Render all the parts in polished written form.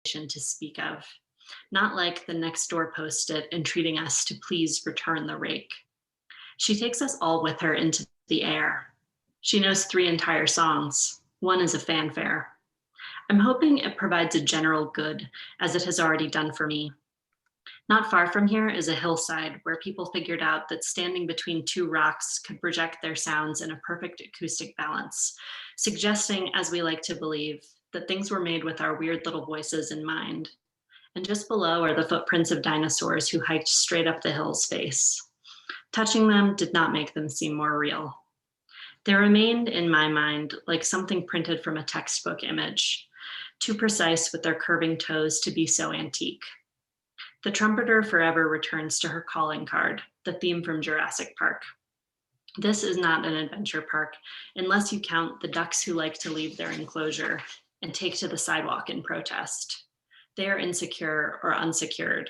to speak of, not like the next door post-it entreating us to please return the rake. She takes us all with her into the air. She knows 3 entire songs. One is a fanfare. I'm hoping it provides a general good, as it has already done for me. Not far from here is a hillside where people figured out that standing between 2 rocks could project their sounds in a perfect acoustic balance, suggesting, as we like to believe, that things were made with our weird little voices in mind. And just below are the footprints of dinosaurs who hiked straight up the hill's face. Touching them did not make them seem more real. They remained, in my mind, like something printed from a textbook image, too precise with their curving toes to be so antique. The trumpeter forever returns to her calling card, the theme from Jurassic Park. This is not an adventure park, unless you count the ducks who like to leave their enclosure and take to the sidewalk in protest. They are insecure or unsecured.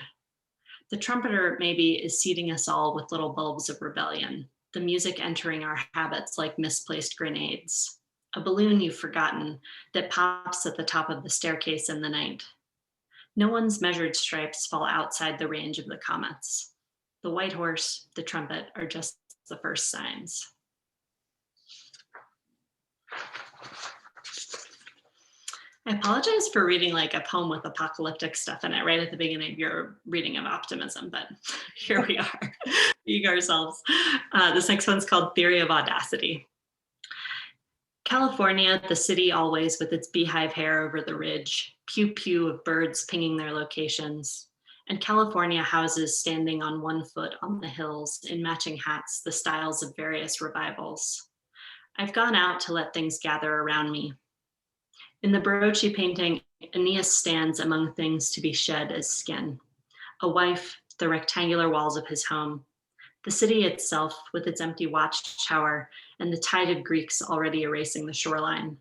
The trumpeter, maybe, is seeding us all with little bulbs of rebellion, the music entering our habits like misplaced grenades. A balloon you've forgotten that pops at the top of the staircase in the night. No one's measured stripes fall outside the range of the comets. The white horse, the trumpet are just the first signs. I apologize for reading like a poem with apocalyptic stuff in it right at the beginning of your reading of optimism, but here we are, being ourselves. This next one's called Theory of Audacity. California, the city always with its beehive hair over the ridge, pew pew of birds pinging their locations, and California houses standing on one foot on the hills in matching hats, the styles of various revivals. I've gone out to let things gather around me. In the Barocci painting, Aeneas stands among things to be shed as skin. A wife, the rectangular walls of his home, the city itself with its empty watchtower and the tided Greeks already erasing the shoreline.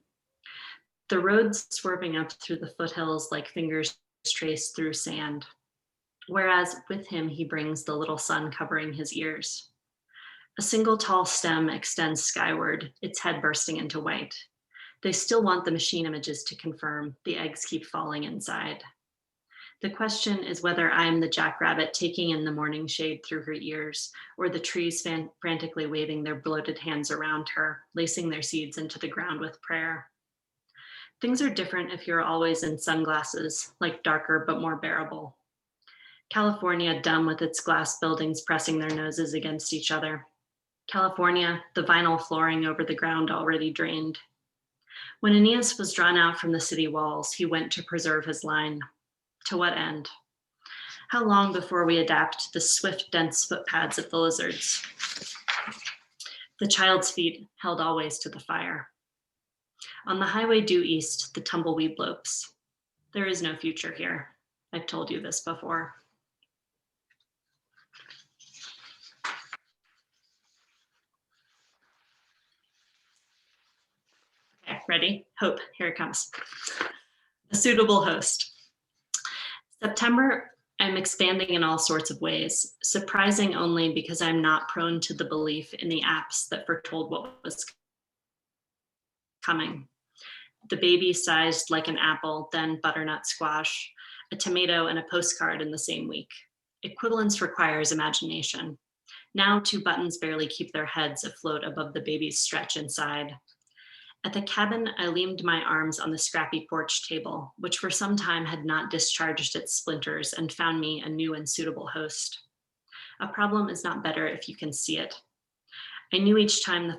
The roads swerving up through the foothills like fingers traced through sand, whereas with him he brings the little sun covering his ears. A single tall stem extends skyward, its head bursting into white. They still want the machine images to confirm the eggs keep falling inside. The question is whether I am the jackrabbit taking in the morning shade through her ears, or the trees frantically waving their bloated hands around her, lacing their seeds into the ground with prayer. Things are different if you're always in sunglasses, like darker but more bearable. California dumb with its glass buildings pressing their noses against each other. California, the vinyl flooring over the ground already drained. When Aeneas was drawn out from the city walls, he went to preserve his line. To what end? How long before we adapt the swift, dense footpads of the lizards? The child's feet held always to the fire. On the highway due east, the tumbleweed lopes. There is no future here. I've told you this before. Okay, ready? Hope, here it comes. A suitable host. September, I'm expanding in all sorts of ways, surprising only because I'm not prone to the belief in the apps that foretold what was coming. The baby sized like an apple, then butternut squash, a tomato and a postcard in the same week. Equivalence requires imagination. Now 2 buttons barely keep their heads afloat above the baby's stretch inside. At the cabin, I leaned my arms on the scrappy porch table, which for some time had not discharged its splinters and found me a new and suitable host. A problem is not better if you can see it. I knew each time the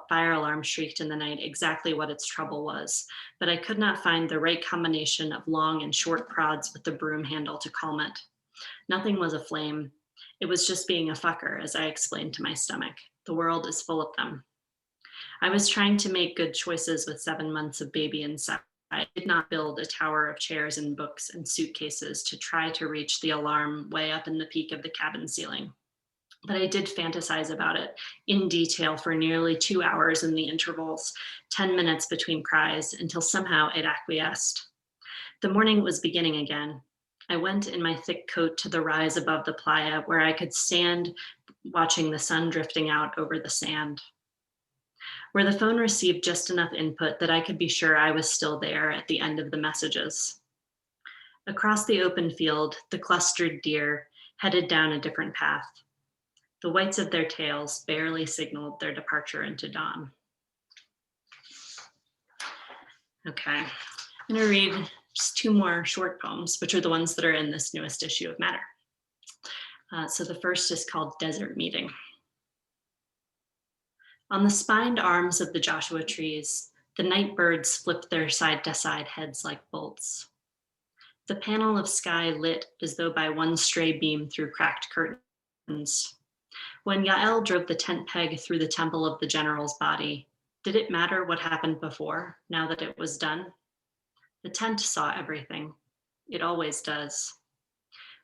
fire alarm shrieked in the night exactly what its trouble was, but I could not find the right combination of long and short prods with the broom handle to calm it. Nothing was aflame. It was just being a fucker, as I explained to my stomach. The world is full of them. I was trying to make good choices with 7 months of baby inside. I did not build a tower of chairs and books and suitcases to try to reach the alarm way up in the peak of the cabin ceiling. But I did fantasize about it in detail for nearly 2 hours in the intervals, 10 minutes between cries, until somehow it acquiesced. The morning was beginning again. I went in my thick coat to the rise above the playa where I could stand watching the sun drifting out over the sand, where the phone received just enough input that I could be sure I was still there at the end of the messages. Across the open field, the clustered deer headed down a different path. The whites of their tails barely signaled their departure into dawn. Okay, I'm gonna read just two more short poems, which are the ones that are in this newest issue of Matter. So the first is called Desert Meeting. On the spined arms of the Joshua trees, the night birds flip their side-to-side heads like bolts. The panel of sky lit as though by one stray beam through cracked curtains. When Yael drove the tent peg through the temple of the general's body, did it matter what happened before, now that it was done? The tent saw everything. It always does.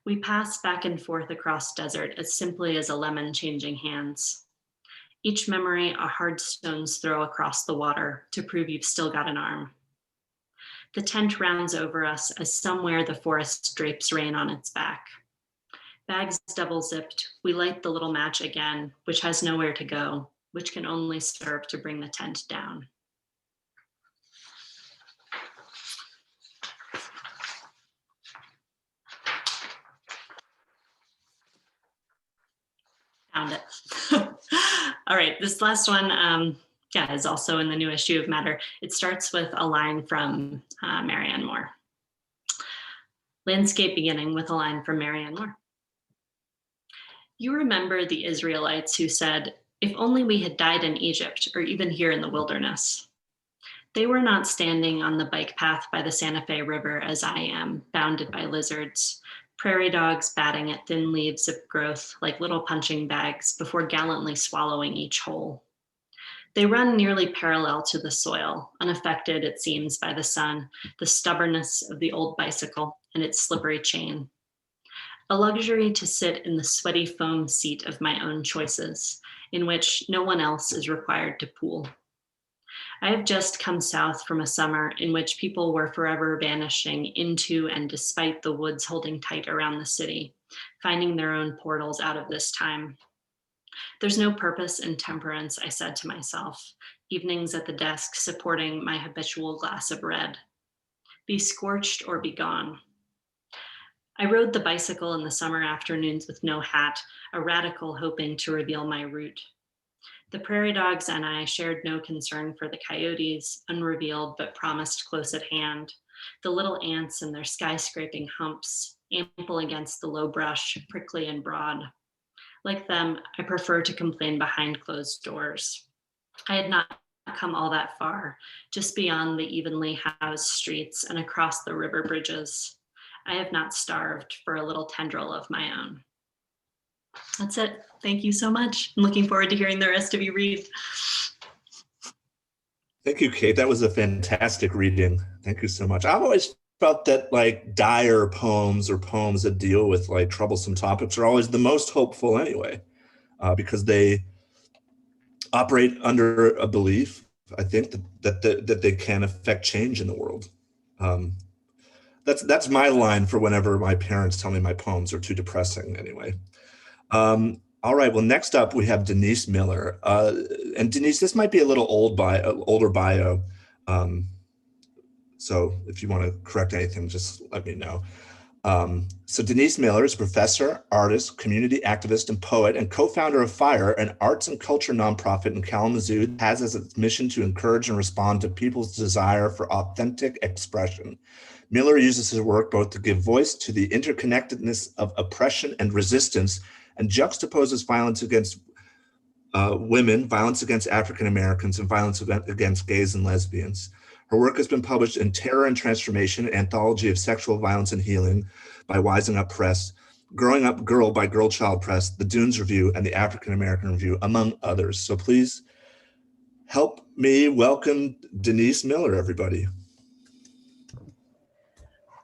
We pass back and forth across desert as simply as a lemon changing hands. Each memory a hard stone's throw across the water to prove you've still got an arm. The tent rounds over us as somewhere the forest drapes rain on its back. Bags double zipped, we light the little match again, which has nowhere to go, which can only serve to bring the tent down. Found it. All right, this last one, is also in the new issue of Matter. It starts with a line from Marianne Moore. Landscape beginning with a line from Marianne Moore. You remember the Israelites who said, if only we had died in Egypt or even here in the wilderness. They were not standing on the bike path by the Santa Fe River as I am, bounded by lizards, prairie dogs batting at thin leaves of growth like little punching bags before gallantly swallowing each whole. They run nearly parallel to the soil, unaffected, it seems, by the sun, the stubbornness of the old bicycle and its slippery chain. A luxury to sit in the sweaty foam seat of my own choices, in which no one else is required to pool. I have just come south from a summer in which people were forever vanishing into and despite the woods holding tight around the city, finding their own portals out of this time. There's no purpose in temperance, I said to myself, evenings at the desk supporting my habitual glass of red. Be scorched or be gone. I rode the bicycle in the summer afternoons with no hat, a radical hoping to reveal my route. The prairie dogs and I shared no concern for the coyotes, unrevealed but promised close at hand, the little ants and their skyscraping humps, ample against the low brush, prickly and broad. Like them, I prefer to complain behind closed doors. I had not come all that far, just beyond the evenly housed streets and across the river bridges. I have not starved for a little tendril of my own. That's it. Thank you so much. I'm looking forward to hearing the rest of you read. Thank you, Kate. That was a fantastic reading. Thank you so much. I've always felt that like dire poems or poems that deal with like troublesome topics are always the most hopeful anyway, because they operate under a belief, I think, that they can affect change in the world. That's my line for whenever my parents tell me my poems are too depressing anyway. All right, well, next up we have Denise Miller. And Denise, this might be a little older bio. So if you want to correct anything, just let me know. So Denise Miller is a professor, artist, community activist, and poet, and co-founder of FIRE, an arts and culture nonprofit in Kalamazoo that has as its mission to encourage and respond to people's desire for authentic expression. Miller uses his work both to give voice to the interconnectedness of oppression and resistance, and juxtaposes violence against women, violence against African Americans, and violence against gays and lesbians. Her work has been published in Terror and Transformation, an anthology of sexual violence and healing by Wising Up Press, Growing Up Girl by Girl Child Press, the Dunes Review, and the African American Review, among others. So please help me welcome Denise Miller, everybody.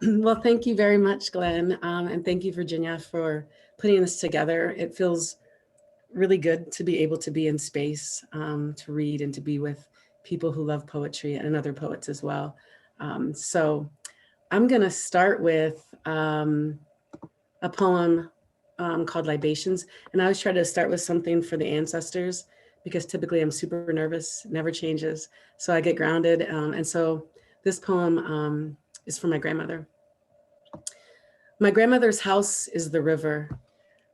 Well, thank you very much, Glenn. And thank you, Virginia, for putting this together. It feels really good to be able to be in space, to read and to be with people who love poetry and other poets as well. So I'm going to start with a poem called Libations. And I always try to start with something for the ancestors, because typically I'm super nervous, never changes. So I get grounded. And so this poem is for my grandmother. My grandmother's house is the river.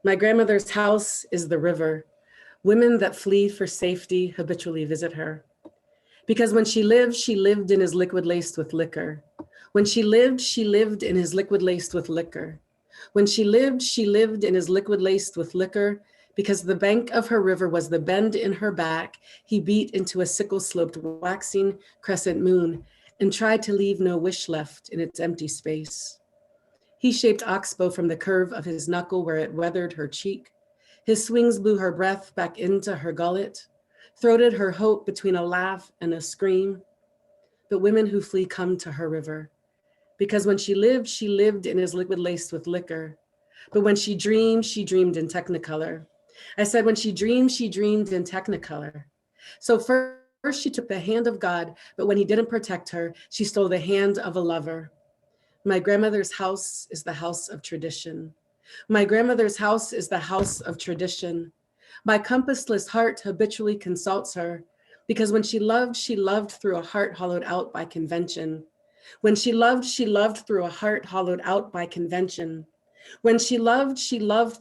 My grandmother's house is the river. Women that flee for safety habitually visit her. Because when she lived in his liquid laced with liquor. When she lived in his liquid laced with liquor. When she lived in his liquid laced with liquor. Because the bank of her river was the bend in her back, he beat into a sickle sloped waxing crescent moon and tried to leave no wish left in its empty space. He shaped oxbow from the curve of his knuckle where it weathered her cheek. His swings blew her breath back into her gullet, throated her hope between a laugh and a scream. But women who flee come to her river. Because when she lived in his liquid laced with liquor. But when she dreamed in Technicolor. I said, when she dreamed in Technicolor. So first she took the hand of God, but when he didn't protect her, she stole the hand of a lover. My grandmother's house is the house of tradition. My grandmother's house is the house of tradition. My compassless heart habitually consults her, because when she loved through a heart hollowed out by convention. When she loved through a heart hollowed out by convention. When she loved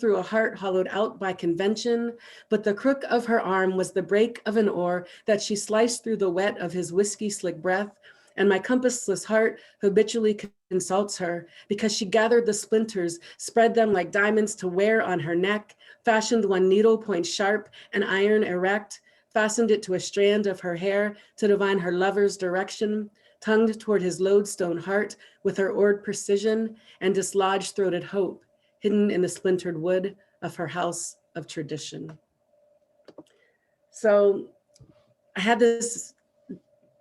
through a heart hollowed out by convention, but the crook of her arm was the break of an oar that she sliced through the wet of his whiskey slick breath, and my compassless heart habitually consults her, because she gathered the splinters, spread them like diamonds to wear on her neck, fashioned one needle point sharp and iron erect, fastened it to a strand of her hair to divine her lover's direction, tongued toward his lodestone heart with her oared precision, and dislodged throated hope, hidden in the splintered wood of her house of tradition. So I had this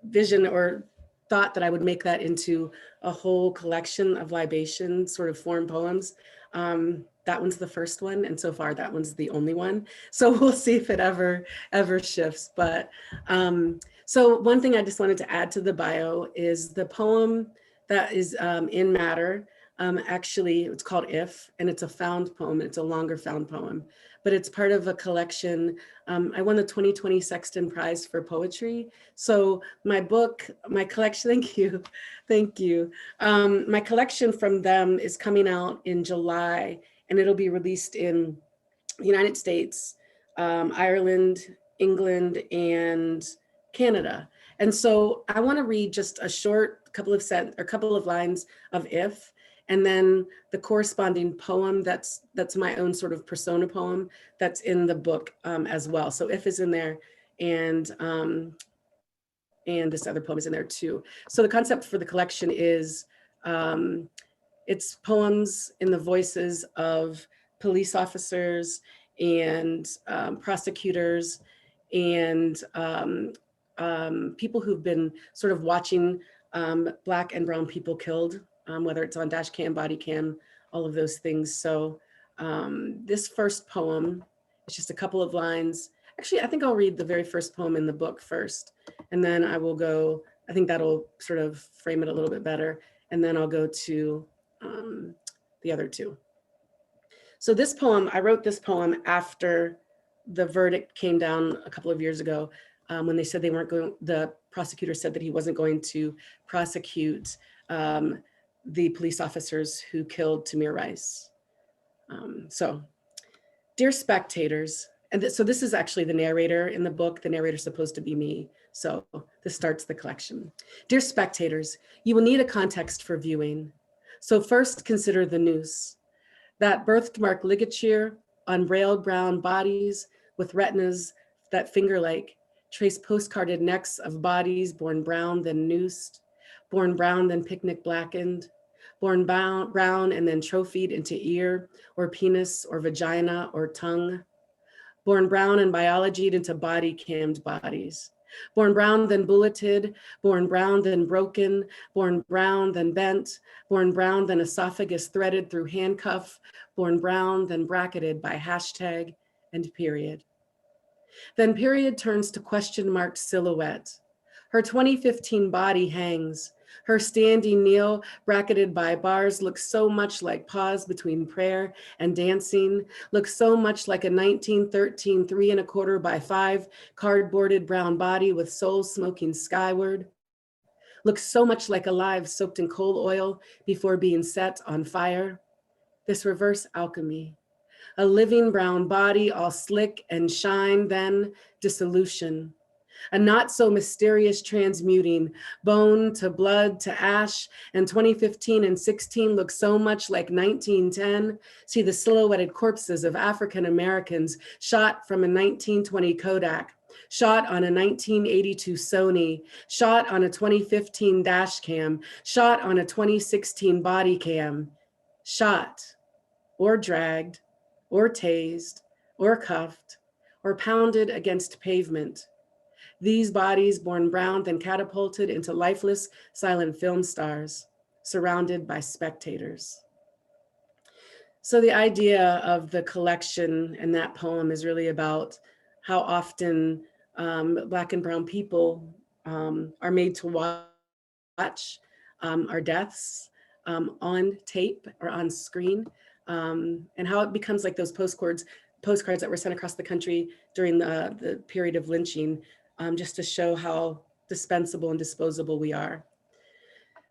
vision or thought that I would make that into a whole collection of libation sort of form poems. That one's the first one, and so far that one's the only one. So we'll see if it ever shifts. But so one thing I just wanted to add to the bio is the poem that is in Matter. Actually, it's called If, and it's a found poem. It's a longer found poem, but it's part of a collection. I won the 2020 Sexton Prize for Poetry. So my book, my collection, thank you. My collection from them is coming out in July, and it'll be released in the United States, Ireland, England, and Canada. And so I want to read just a short couple of lines of If, and then the corresponding poem that's my own sort of persona poem that's in the book as well. So If is in there, and this other poem is in there too. So the concept for the collection is it's poems in the voices of police officers and prosecutors and people who've been sort of watching Black and brown people killed, whether it's on dash cam, body cam, all of those things. So this first poem is just a couple of lines. Actually, I think I'll read the very first poem in the book first, and then I will go, I think that'll sort of frame it a little bit better. And then I'll go to the other two. So this poem, I wrote this poem after the verdict came down a couple of years ago, when they said they weren't going, the prosecutor said that he wasn't going to prosecute the police officers who killed Tamir Rice. So, dear spectators, and so this is actually the narrator in the book. The narrator's supposed to be me. So this starts the collection. Dear spectators, you will need a context for viewing. So first consider the noose, that birthmark ligature on railed brown bodies with retinas that finger-like trace postcarded necks of bodies born brown then noosed, born brown then picnic blackened, born brown and then trophied into ear or penis or vagina or tongue, born brown and biologied into body cammed bodies, born brown then bulleted, born brown then broken, born brown then bent, born brown then esophagus threaded through handcuff, born brown then bracketed by hashtag and period. Then period turns to question marked silhouette. Her 2015 body hangs. Her standing kneel, bracketed by bars, looks so much like pause between prayer and dancing, looks so much like a 1913 3¼ by 5 cardboarded brown body with soul smoking skyward, looks so much like alive soaked in coal oil before being set on fire. this reverse alchemy. A living brown body all slick and shine, then dissolution. A not so mysterious transmuting, bone to blood to ash, and 2015 and 16 look so much like 1910. See the silhouetted corpses of African Americans shot from a 1920 Kodak, shot on a 1982 Sony, shot on a 2015 dash cam, shot on a 2016 body cam, shot or dragged or tased or cuffed or pounded against pavement. These bodies, born brown, then catapulted into lifeless, silent film stars, surrounded by spectators. So the idea of the collection and that poem is really about how often Black and brown people are made to watch our deaths on tape or on screen, and how it becomes like those postcards that were sent across the country during the period of lynching, just to show how dispensable and disposable we are.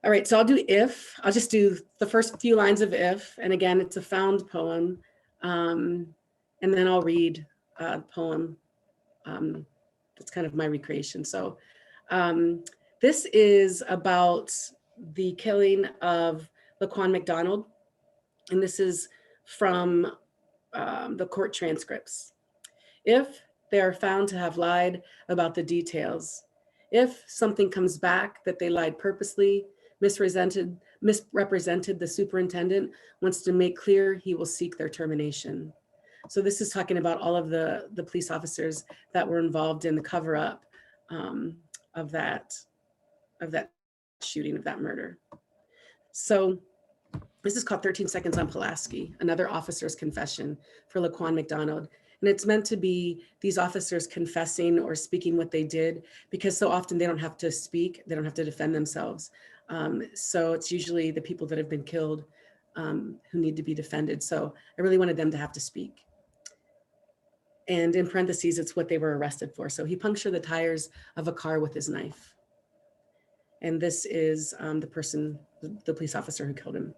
All right, so I'll just do the first few lines of If, and again, it's a found poem, and then I'll read a poem that's kind of my recreation. So this is about the killing of Laquan McDonald, and this is from the court transcripts. If they are found to have lied about the details, if something comes back that they lied purposely, misrepresented the superintendent wants to make clear he will seek their termination. So this is talking about all of the police officers that were involved in the cover up of that shooting, of that murder. So this is called 13 Seconds on Pulaski, another officer's confession for Laquan McDonald. And it's meant to be these officers confessing or speaking what they did, because so often they don't have to speak, they don't have to defend themselves. So it's usually the people that have been killed who need to be defended. So I really wanted them to have to speak. And in parentheses, it's what they were arrested for. So he punctured the tires of a car with his knife. And this is the police officer who killed him.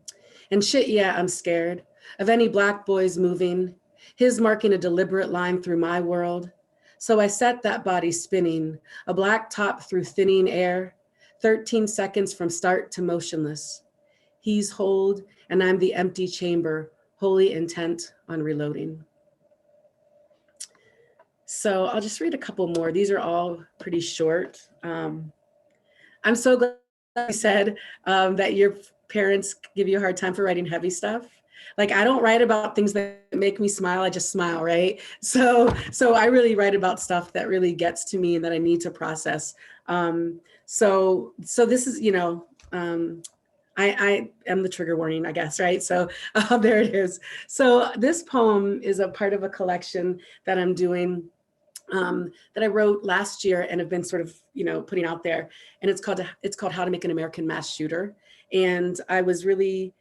And shit, yeah, I'm scared of any Black boys moving, his marking a deliberate line through my world. So I set that body spinning, a black top through thinning air, 13 seconds from start to motionless. He's hold, and I'm the empty chamber, wholly intent on reloading. So I'll just read a couple more. These are all pretty short. I'm so glad you said that your parents give you a hard time for writing heavy stuff. Like, I don't write about things that make me smile, I just smile, right? So I really write about stuff that really gets to me and that I need to process. So this is, I am the trigger warning, I guess, right? So there it is. So this poem is a part of a collection that I'm doing that I wrote last year and have been sort of, putting out there. And it's called How to Make an American Mass Shooter. And I was really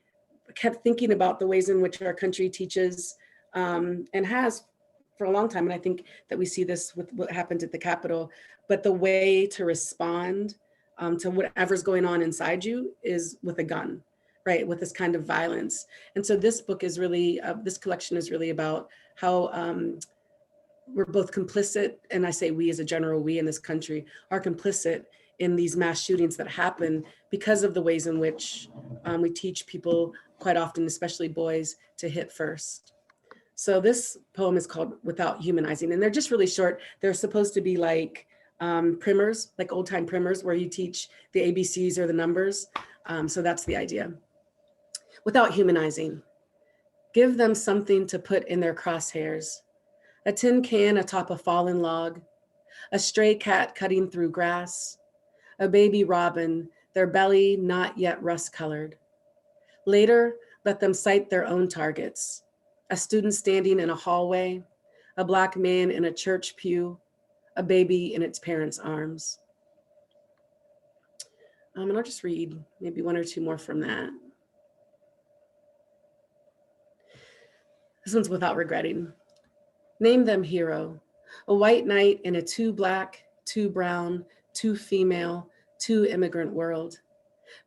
kept thinking about the ways in which our country teaches and has for a long time. And I think that we see this with what happened at the Capitol, but the way to respond to whatever's going on inside you is with a gun, right? With this kind of violence. And so this book is really, this collection is really about how we're both complicit, and I say we as a general, we in this country are complicit in these mass shootings that happen because of the ways in which we teach people quite often, especially boys, to hit first. So this poem is called Without Humanizing, and they're just really short. They're supposed to be like primers, like old time primers where you teach the ABCs or the numbers. So that's the idea. Without humanizing, give them something to put in their crosshairs. A tin can atop a fallen log, a stray cat cutting through grass, a baby robin, their belly not yet rust-colored. Later, let them cite their own targets. A student standing in a hallway, a Black man in a church pew, a baby in its parents' arms. And I'll just read maybe one or two more from that. This one's Without Regretting. Name them hero, a white knight in a too Black, too brown, too female, too immigrant world.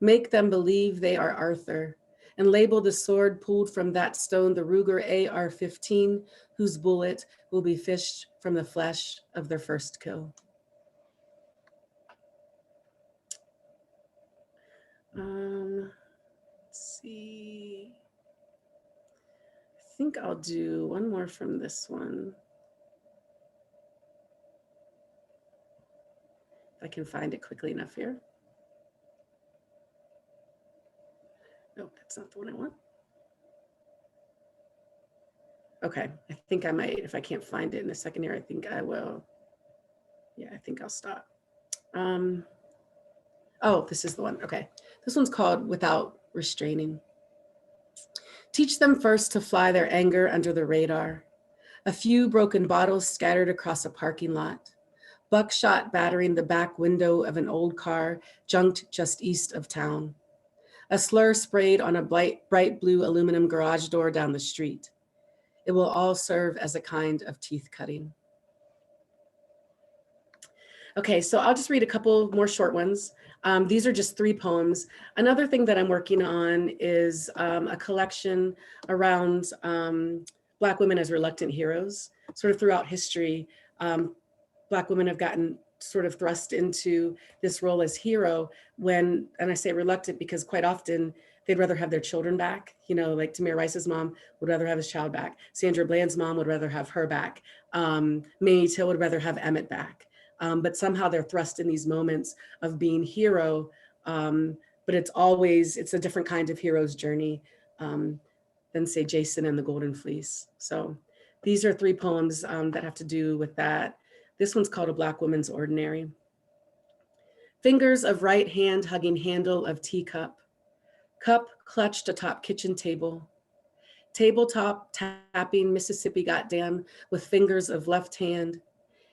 Make them believe they are Arthur. and label the sword pulled from that stone the Ruger AR-15, whose bullet will be fished from the flesh of their first kill. Let's see. I think I'll do one more from this one. If I can find it quickly enough here. Nope, that's not the one I want. Okay, I think I might, if I can't find it in a second here, I think I will. Yeah, I think I'll stop. Oh, this is the one, okay. This one's called Without Restraining. Teach them first to fly their anger under the radar. A few broken bottles scattered across a parking lot. Buckshot battering the back window of an old car junked just east of town. A slur sprayed on a bright blue aluminum garage door down the street. It will all serve as a kind of teeth cutting. Okay, so I'll just read a couple more short ones. These are just 3 poems. Another thing that I'm working on is a collection around Black women as reluctant heroes. Sort of throughout history, Black women have gotten sort of thrust into this role as hero when, and I say reluctant because quite often they'd rather have their children back. You know, like Tamir Rice's mom would rather have his child back. Sandra Bland's mom would rather have her back. Mamie Till would rather have Emmett back. But somehow they're thrust in these moments of being hero, but it's a different kind of hero's journey than say Jason and the Golden Fleece. So these are 3 poems that have to do with that. This one's called A Black Woman's Ordinary. Fingers of right hand hugging handle of teacup. Cup clutched atop kitchen table. Tabletop tapping Mississippi goddamn with fingers of left hand.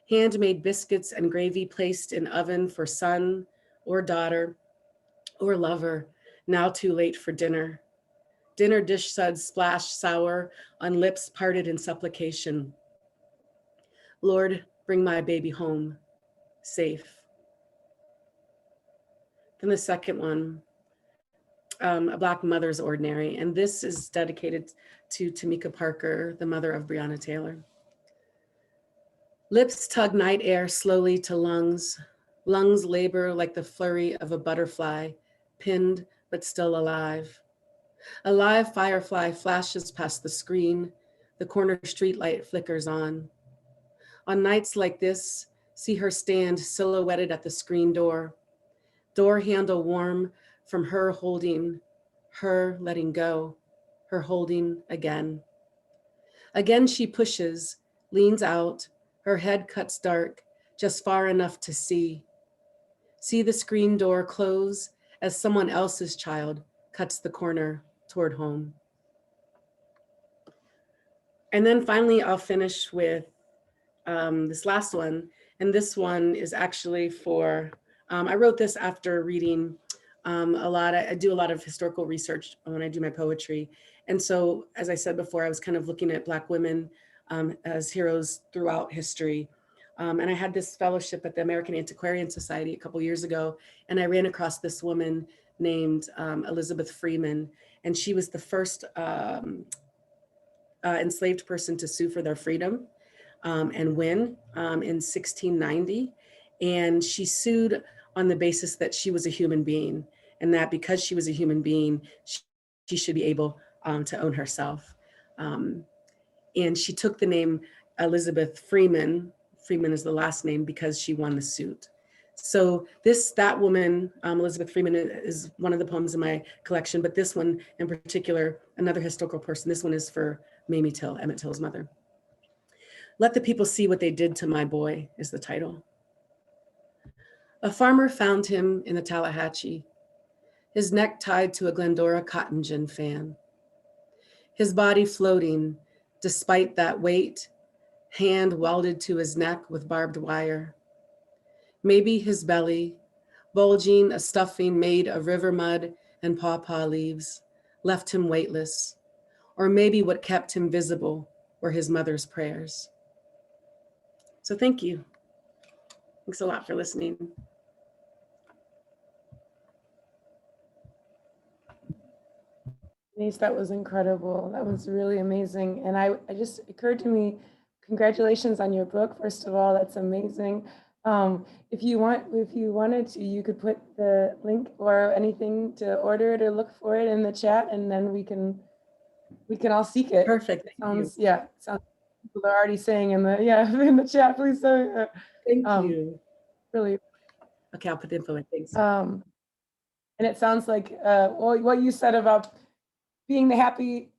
Handmade biscuits and gravy placed in oven for son or daughter or lover, now too late for dinner. Dinner dish suds splash sour on lips parted in supplication. Lord, bring my baby home, safe. Then the second one, A Black Mother's Ordinary. And this is dedicated to Tamika Parker, the mother of Brianna Taylor. Lips tug night air slowly to lungs. Lungs labor like the flurry of a butterfly, pinned but still alive. A live firefly flashes past the screen. The corner streetlight flickers on. On nights like this, see her stand silhouetted at the screen door. Door handle warm from her holding, her letting go, her holding again. Again she pushes, leans out, her head cuts dark, just far enough to see. See the screen door close as someone else's child cuts the corner toward home. And then finally, I'll finish with this last one. And this one is actually for, I wrote this after reading I do a lot of historical research when I do my poetry. And so, as I said before, I was kind of looking at Black women as heroes throughout history. And I had this fellowship at the American Antiquarian Society a couple years ago, and I ran across this woman named Elizabeth Freeman, and she was the first enslaved person to sue for their freedom and win in 1690. And she sued on the basis that she was a human being, and that because she was a human being, she should be able to own herself. And she took the name Elizabeth Freeman. Freeman is the last name because she won the suit. So that woman, Elizabeth Freeman, is one of the poems in my collection, but this one in particular, another historical person, this one is for Mamie Till, Emmett Till's mother. Let the people see what they did to my boy is the title. A farmer found him in the Tallahatchie, his neck tied to a Glendora cotton gin fan, his body floating despite that weight, hand welded to his neck with barbed wire. Maybe his belly, bulging a stuffing made of river mud and pawpaw leaves, left him weightless, or maybe what kept him visible were his mother's prayers. So thank you. Thanks a lot for listening. Denise, that was incredible. That was really amazing. And it just occurred to me, congratulations on your book. First of all, that's amazing. If you wanted to, you could put the link or anything to order it or look for it in the chat, and then we can all seek it. Perfect. Sounds people are already saying in the in the chat, please. Thank you. Really. Okay, I'll put the info in. Thanks. And it sounds like what you said about being the happy,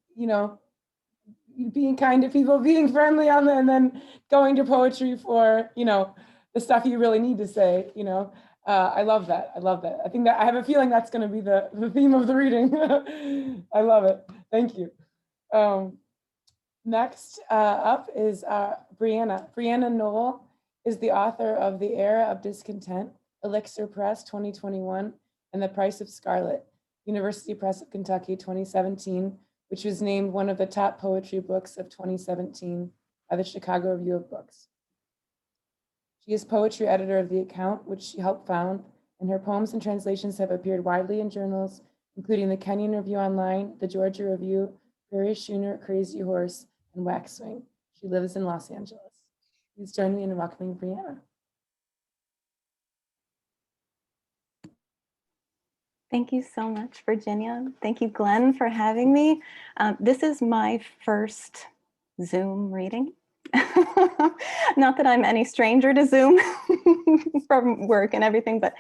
being kind to people, being friendly and then going to poetry for, the stuff you really need to say, I love that. I love that. I think that I have a feeling that's going to be the theme of the reading. I love it. Thank you. Next up is Brianna. Brianna Noll is the author of The Era of Discontent, Elixir Press 2021, and The Price of Scarlet, University Press of Kentucky 2017, which was named one of the top poetry books of 2017 by the Chicago Review of Books. She is poetry editor of The Account, which she helped found, and her poems and translations have appeared widely in journals, including the Kenyon Review Online, the Georgia Review, Prairie Schooner, Crazy Horse, and Waxwing. She lives in Los Angeles. Please join me in welcoming Brianna. Thank you so much, Virginia. Thank you, Glenn, for having me. This is my first Zoom reading. Not that I'm any stranger to Zoom from work and everything, but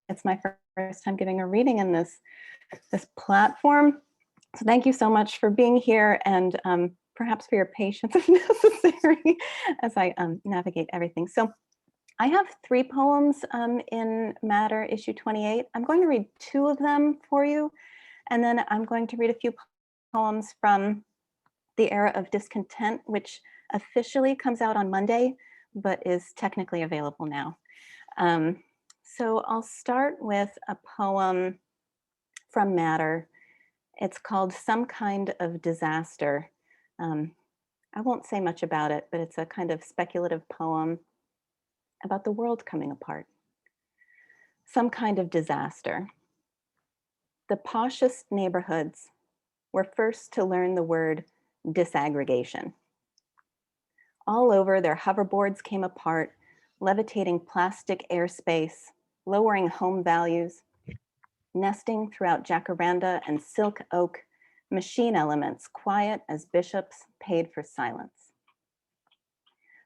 it's my first time giving a reading in this platform. So thank you so much for being here, and perhaps for your patience if necessary as I navigate everything. So I have 3 poems in Matter issue 28. I'm going to read 2 of them for you, and then I'm going to read a few poems from The Era of Discontent, which officially comes out on Monday, but is technically available now. So I'll start with a poem from Matter. It's called Some Kind of Disaster. I won't say much about it, but it's a kind of speculative poem about the world coming apart. Some kind of disaster. The poshest neighborhoods were first to learn the word disaggregation. All over, their hoverboards came apart, levitating plastic airspace, lowering home values, nesting throughout jacaranda and silk oak, machine elements quiet as bishops paid for silence.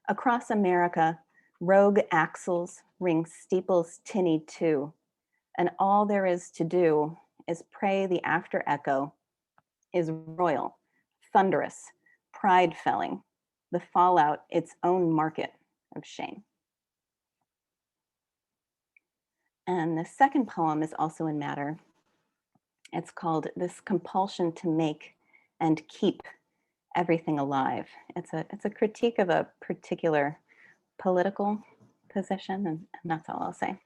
Across America, rogue axles ring steeples tinny too, and all there is to do is pray the after echo is royal, thunderous, pride-felling, the fallout its own market of shame. And the second poem is also in Matter. It's called This Compulsion to Make and Keep Everything Alive. It's a critique of a particular political position, and that's all I'll say.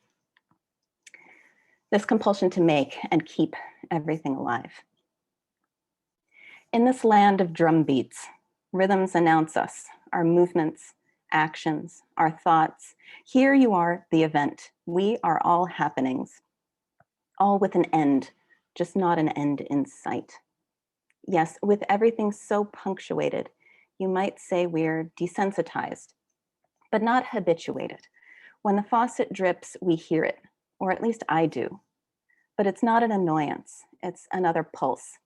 This compulsion to make and keep everything alive. In this land of drum beats, rhythms announce us, our movements, actions, our thoughts. Here you are, the event. We are all happenings, all with an end, just not an end in sight. Yes, with everything so punctuated, you might say we're desensitized, but not habituated. When the faucet drips, we hear it, or at least I do. But it's not an annoyance, it's another pulse,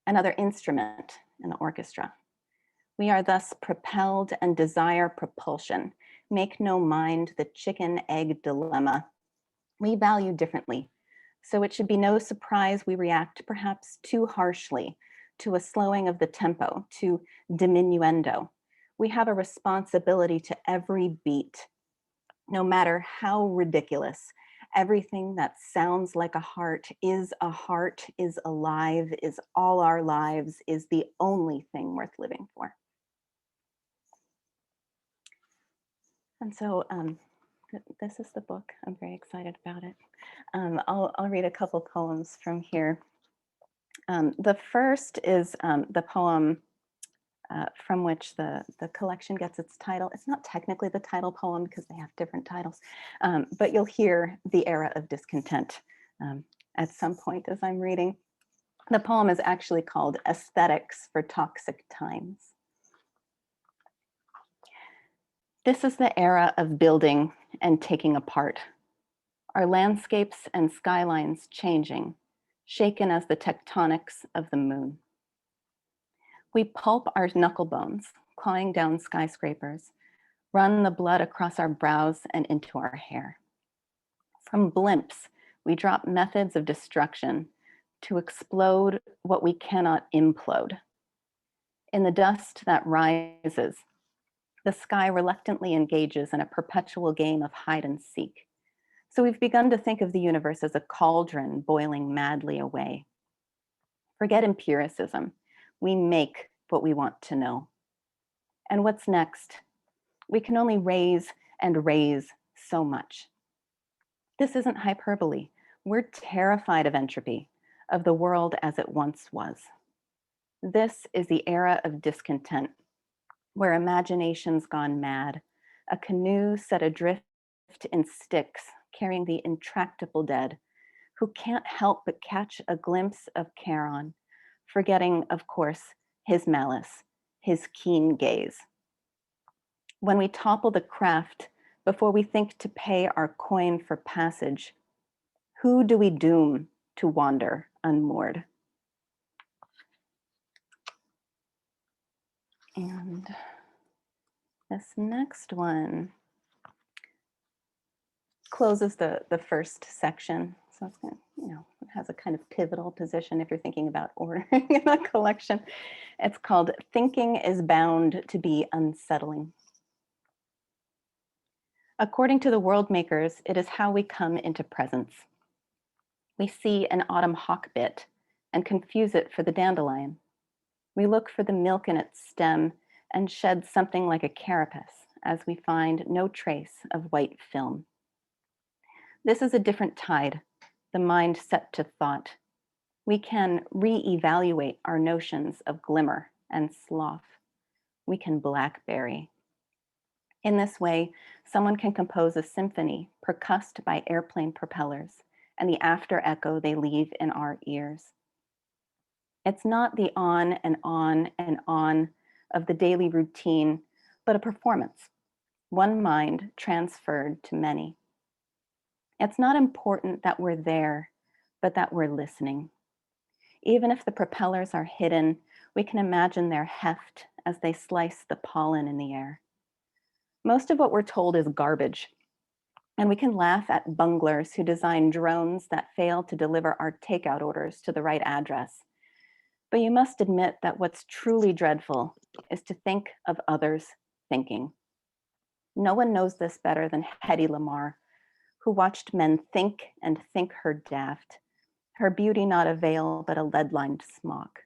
another instrument in the orchestra. We are thus propelled and desire propulsion. Make no mind the chicken-egg dilemma. We value differently, so it should be no surprise we react perhaps too harshly to a slowing of the tempo, to diminuendo. We have a responsibility to every beat, no matter how ridiculous. Everything that sounds like a heart, is alive, is all our lives, is the only thing worth living for. And so this is the book. I'm very excited about it. I'll read a couple poems from here. The first is the poem from which the collection gets its title. It's not technically the title poem because they have different titles, but you'll hear The Era of Discontent at some point as I'm reading. The poem is actually called Aesthetics for Toxic Times. This is the era of building and taking apart. Our landscapes and skylines changing, shaken as the tectonics of the moon. We pulp our knuckle bones, clawing down skyscrapers, run the blood across our brows and into our hair. From blimps, we drop methods of destruction to explode what we cannot implode. In the dust that rises, the sky reluctantly engages in a perpetual game of hide and seek. So we've begun to think of the universe as a cauldron boiling madly away. Forget empiricism. We make what we want to know. And what's next? We can only raise and raise so much. This isn't hyperbole. We're terrified of entropy, of the world as it once was. This is the era of discontent, where imagination's gone mad, a canoe set adrift in Styx, carrying the intractable dead, who can't help but catch a glimpse of Charon, forgetting, of course, his malice, his keen gaze. When we topple the craft before we think to pay our coin for passage, who do we doom to wander unmoored? And this next one closes the first section. So it's going to, it has a kind of pivotal position if you're thinking about ordering in a collection. It's called Thinking is Bound to be Unsettling. According to the world makers, it is how we come into presence. We see an autumn hawkbit and confuse it for the dandelion. We look for the milk in its stem and shed something like a carapace as we find no trace of white film. This is a different tide, the mind set to thought. We can re-evaluate our notions of glimmer and sloth. We can blackberry. In this way, someone can compose a symphony percussed by airplane propellers and the after echo they leave in our ears. It's not the on and on and on of the daily routine, but a performance, one mind transferred to many. It's not important that we're there, but that we're listening. Even if the propellers are hidden, we can imagine their heft as they slice the pollen in the air. Most of what we're told is garbage, and we can laugh at bunglers who design drones that fail to deliver our takeout orders to the right address. But you must admit that what's truly dreadful is to think of others thinking. No one knows this better than Hedy Lamarr, who watched men think and think her daft, her beauty not a veil but a lead-lined smock.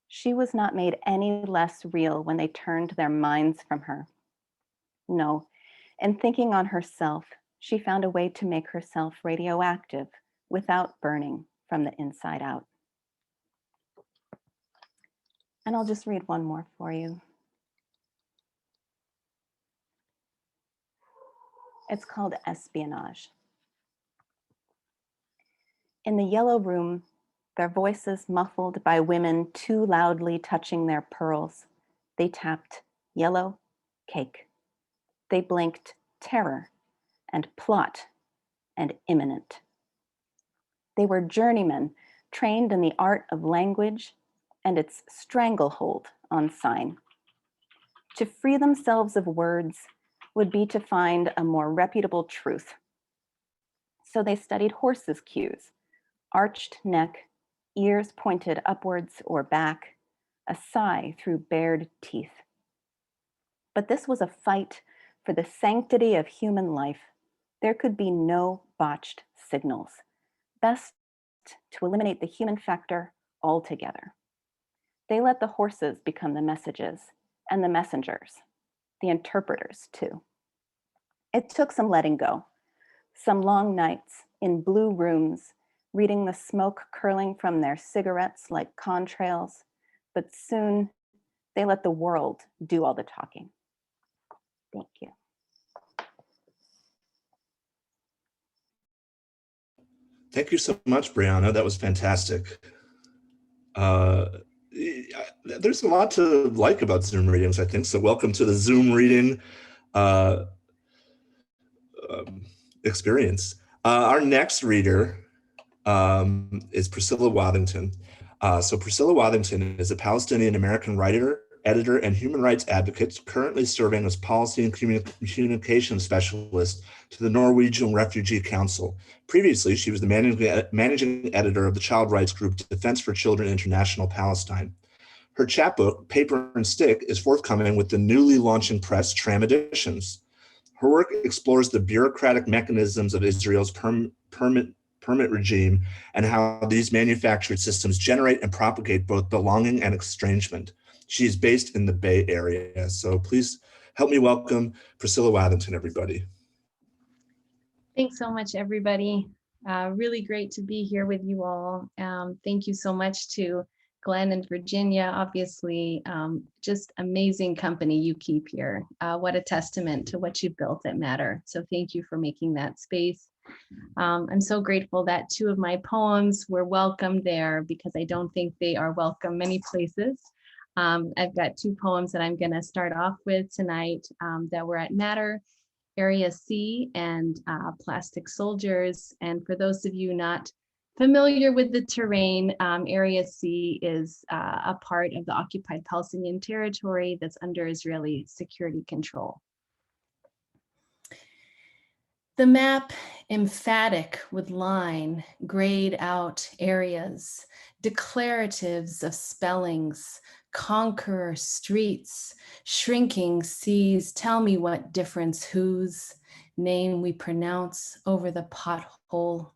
She was not made any less real when they turned their minds from her. No, in thinking on herself, she found a way to make herself radioactive without burning from the inside out. And I'll just read one more for you. It's called Espionage. In the yellow room, their voices muffled by women too loudly touching their pearls, they tapped yellow cake. They blinked terror and plot and imminent. They were journeymen trained in the art of language and its stranglehold on sign. To free themselves of words would be to find a more reputable truth. So they studied horses' cues, arched neck, ears pointed upwards or back, a sigh through bared teeth. But this was a fight for the sanctity of human life. There could be no botched signals. Best to eliminate the human factor altogether. They let the horses become the messages and the messengers, the interpreters too. It took some letting go, some long nights in blue rooms, reading the smoke curling from their cigarettes like contrails, but soon they let the world do all the talking. Thank you. Thank you so much, Brianna. That was fantastic. There's a lot to like about Zoom readings, I think. So welcome to the Zoom reading experience. Our next reader is Priscilla Wathington. So Priscilla Wathington is a Palestinian American writer, editor, and human rights advocate, currently serving as policy and communication specialist to the Norwegian Refugee Council. Previously, she was the managing editor of the child rights group Defense for Children International Palestine. Her chapbook, Paper and Stick, is forthcoming with the newly launching press Tram Editions. Her work explores the bureaucratic mechanisms of Israel's permit regime and how these manufactured systems generate and propagate both belonging and estrangement. She is based in the Bay Area. So please help me welcome Priscilla Wathington, everybody. Thanks so much, everybody. Really great to be here with you all. Thank you so much to Glenn and Virginia. Obviously, just amazing company you keep here. What a testament to what you've built at Matter. So thank you for making that space. I'm so grateful that 2 of my poems were welcomed there because I don't think they are welcome many places. I've got 2 poems that I'm gonna start off with tonight that were at Matter, Area C and Plastic Soldiers. And for those of you not familiar with the terrain, Area C is a part of the occupied Palestinian territory that's under Israeli security control. The map, emphatic with line, grayed out areas, declaratives of spellings, conqueror streets, shrinking seas, tell me what difference whose name we pronounce over the pothole.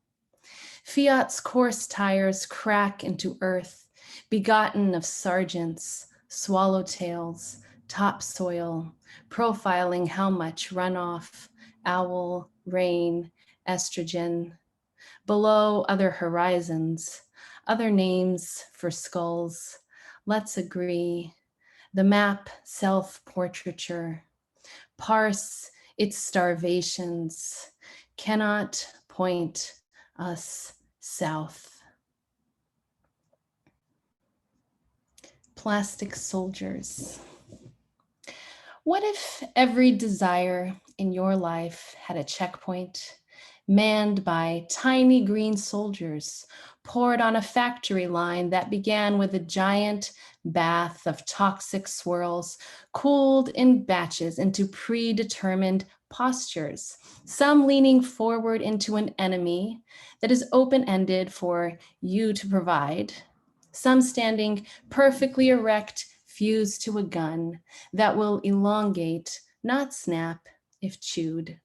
Fiat's course tires crack into earth, begotten of sergeants, swallowtails, topsoil, profiling how much runoff, owl, rain, estrogen. Below other horizons, other names for skulls. Let's agree. The map, self-portraiture. Parse its starvations. Cannot point us south. Plastic soldiers. What if every desire in your life had a checkpoint, manned by tiny green soldiers, poured on a factory line that began with a giant bath of toxic swirls, cooled in batches into predetermined postures, some leaning forward into an enemy that is open-ended for you to provide, some standing perfectly erect, fused to a gun that will elongate, not snap, if chewed.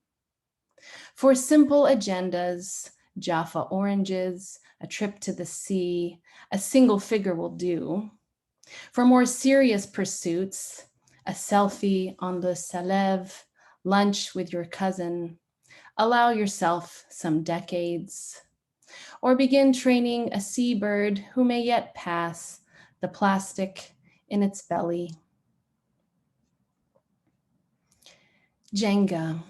For simple agendas, Jaffa oranges, a trip to the sea, a single figure will do. For more serious pursuits, a selfie on the Salev, lunch with your cousin, allow yourself some decades, or begin training a seabird who may yet pass the plastic in its belly. Jenga.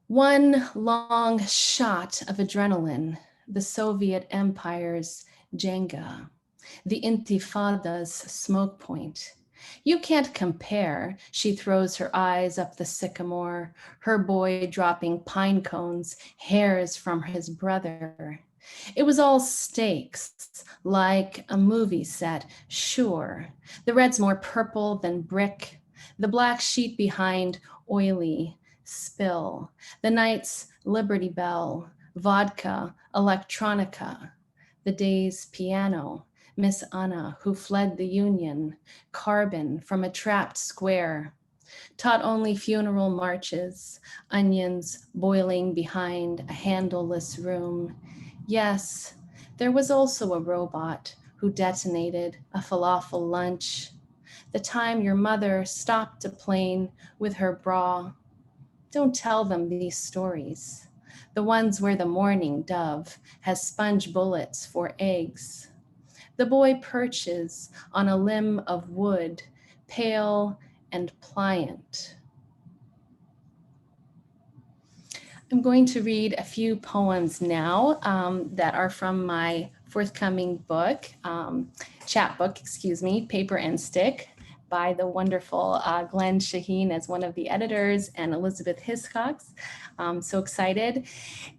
One long shot of adrenaline, the Soviet Empire's Jenga, the Intifada's smoke point. You can't compare. She throws her eyes up the sycamore, her boy dropping pine cones, hairs from his brother. It was all stakes, like a movie set, sure. The red's more purple than brick, the black sheet behind oily, spill, the night's Liberty Bell, vodka, electronica, the day's piano, Miss Anna, who fled the Union, carbon from a trapped square, taught only funeral marches, onions boiling behind a handleless room. Yes, there was also a robot who detonated a falafel lunch. The time your mother stopped a plane with her bra. Don't tell them these stories, the ones where the mourning dove has sponge bullets for eggs. The boy perches on a limb of wood, pale and pliant. I'm going to read a few poems now that are from my forthcoming book, chapbook, excuse me, Paper and Stick, by the wonderful Glenn Shaheen as one of the editors and Elizabeth Hiscox. So excited.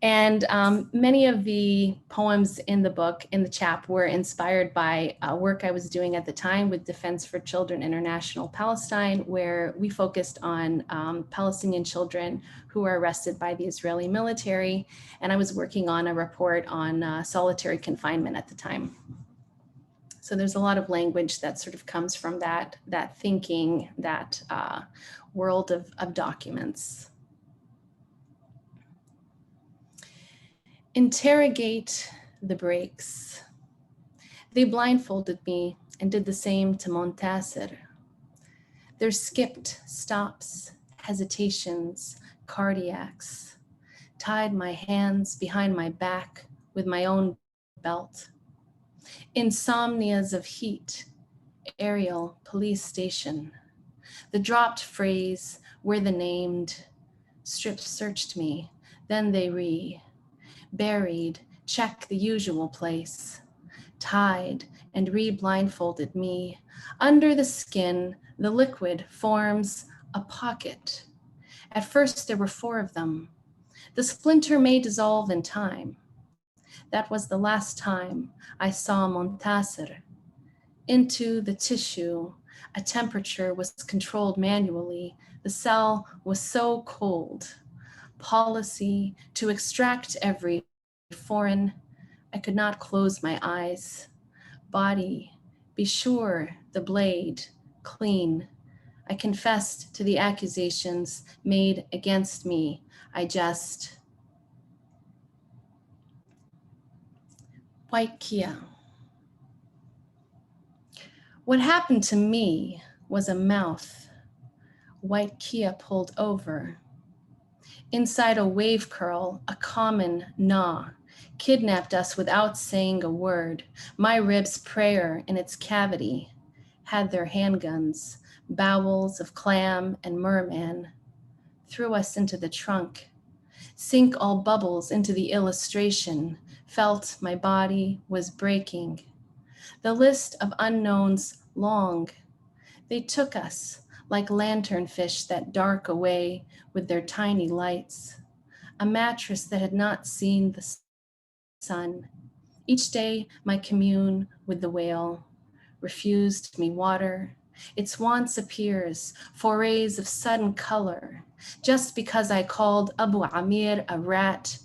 And many of the poems in the book, in the chap, were inspired by work I was doing at the time with Defense for Children International Palestine, where we focused on Palestinian children who were arrested by the Israeli military. And I was working on a report on solitary confinement at the time. So there's a lot of language that sort of comes from that thinking, that world of documents. Interrogate the breaks. They blindfolded me and did the same to Montasser. Their skipped stops, hesitations, cardiacs, tied my hands behind my back with my own belt. Insomnias of heat, aerial police station. The dropped phrase, we're the named, strip searched me, then they buried, check the usual place, tied and re-blindfolded me. Under the skin, the liquid forms a pocket. At first there were 4 of them. The splinter may dissolve in time. That was the last time I saw Montasser. Into the tissue, a temperature was controlled manually. The cell was so cold. Policy to extract every foreign. I could not close my eyes. Body, be sure the blade, clean. I confessed to the accusations made against me. I just. White Kia. What happened to me was a mouth. White Kia pulled over. Inside a wave curl, a common gnaw, kidnapped us without saying a word. My ribs prayer in its cavity had their handguns, bowels of clam and merman, threw us into the trunk, sink all bubbles into the illustration, felt my body was breaking. The list of unknowns long. They took us like lanternfish that dark away with their tiny lights, a mattress that had not seen the sun. Each day, my commune with the whale refused me water. Its wants appears, forays of sudden color. Just because I called Abu Amir a rat,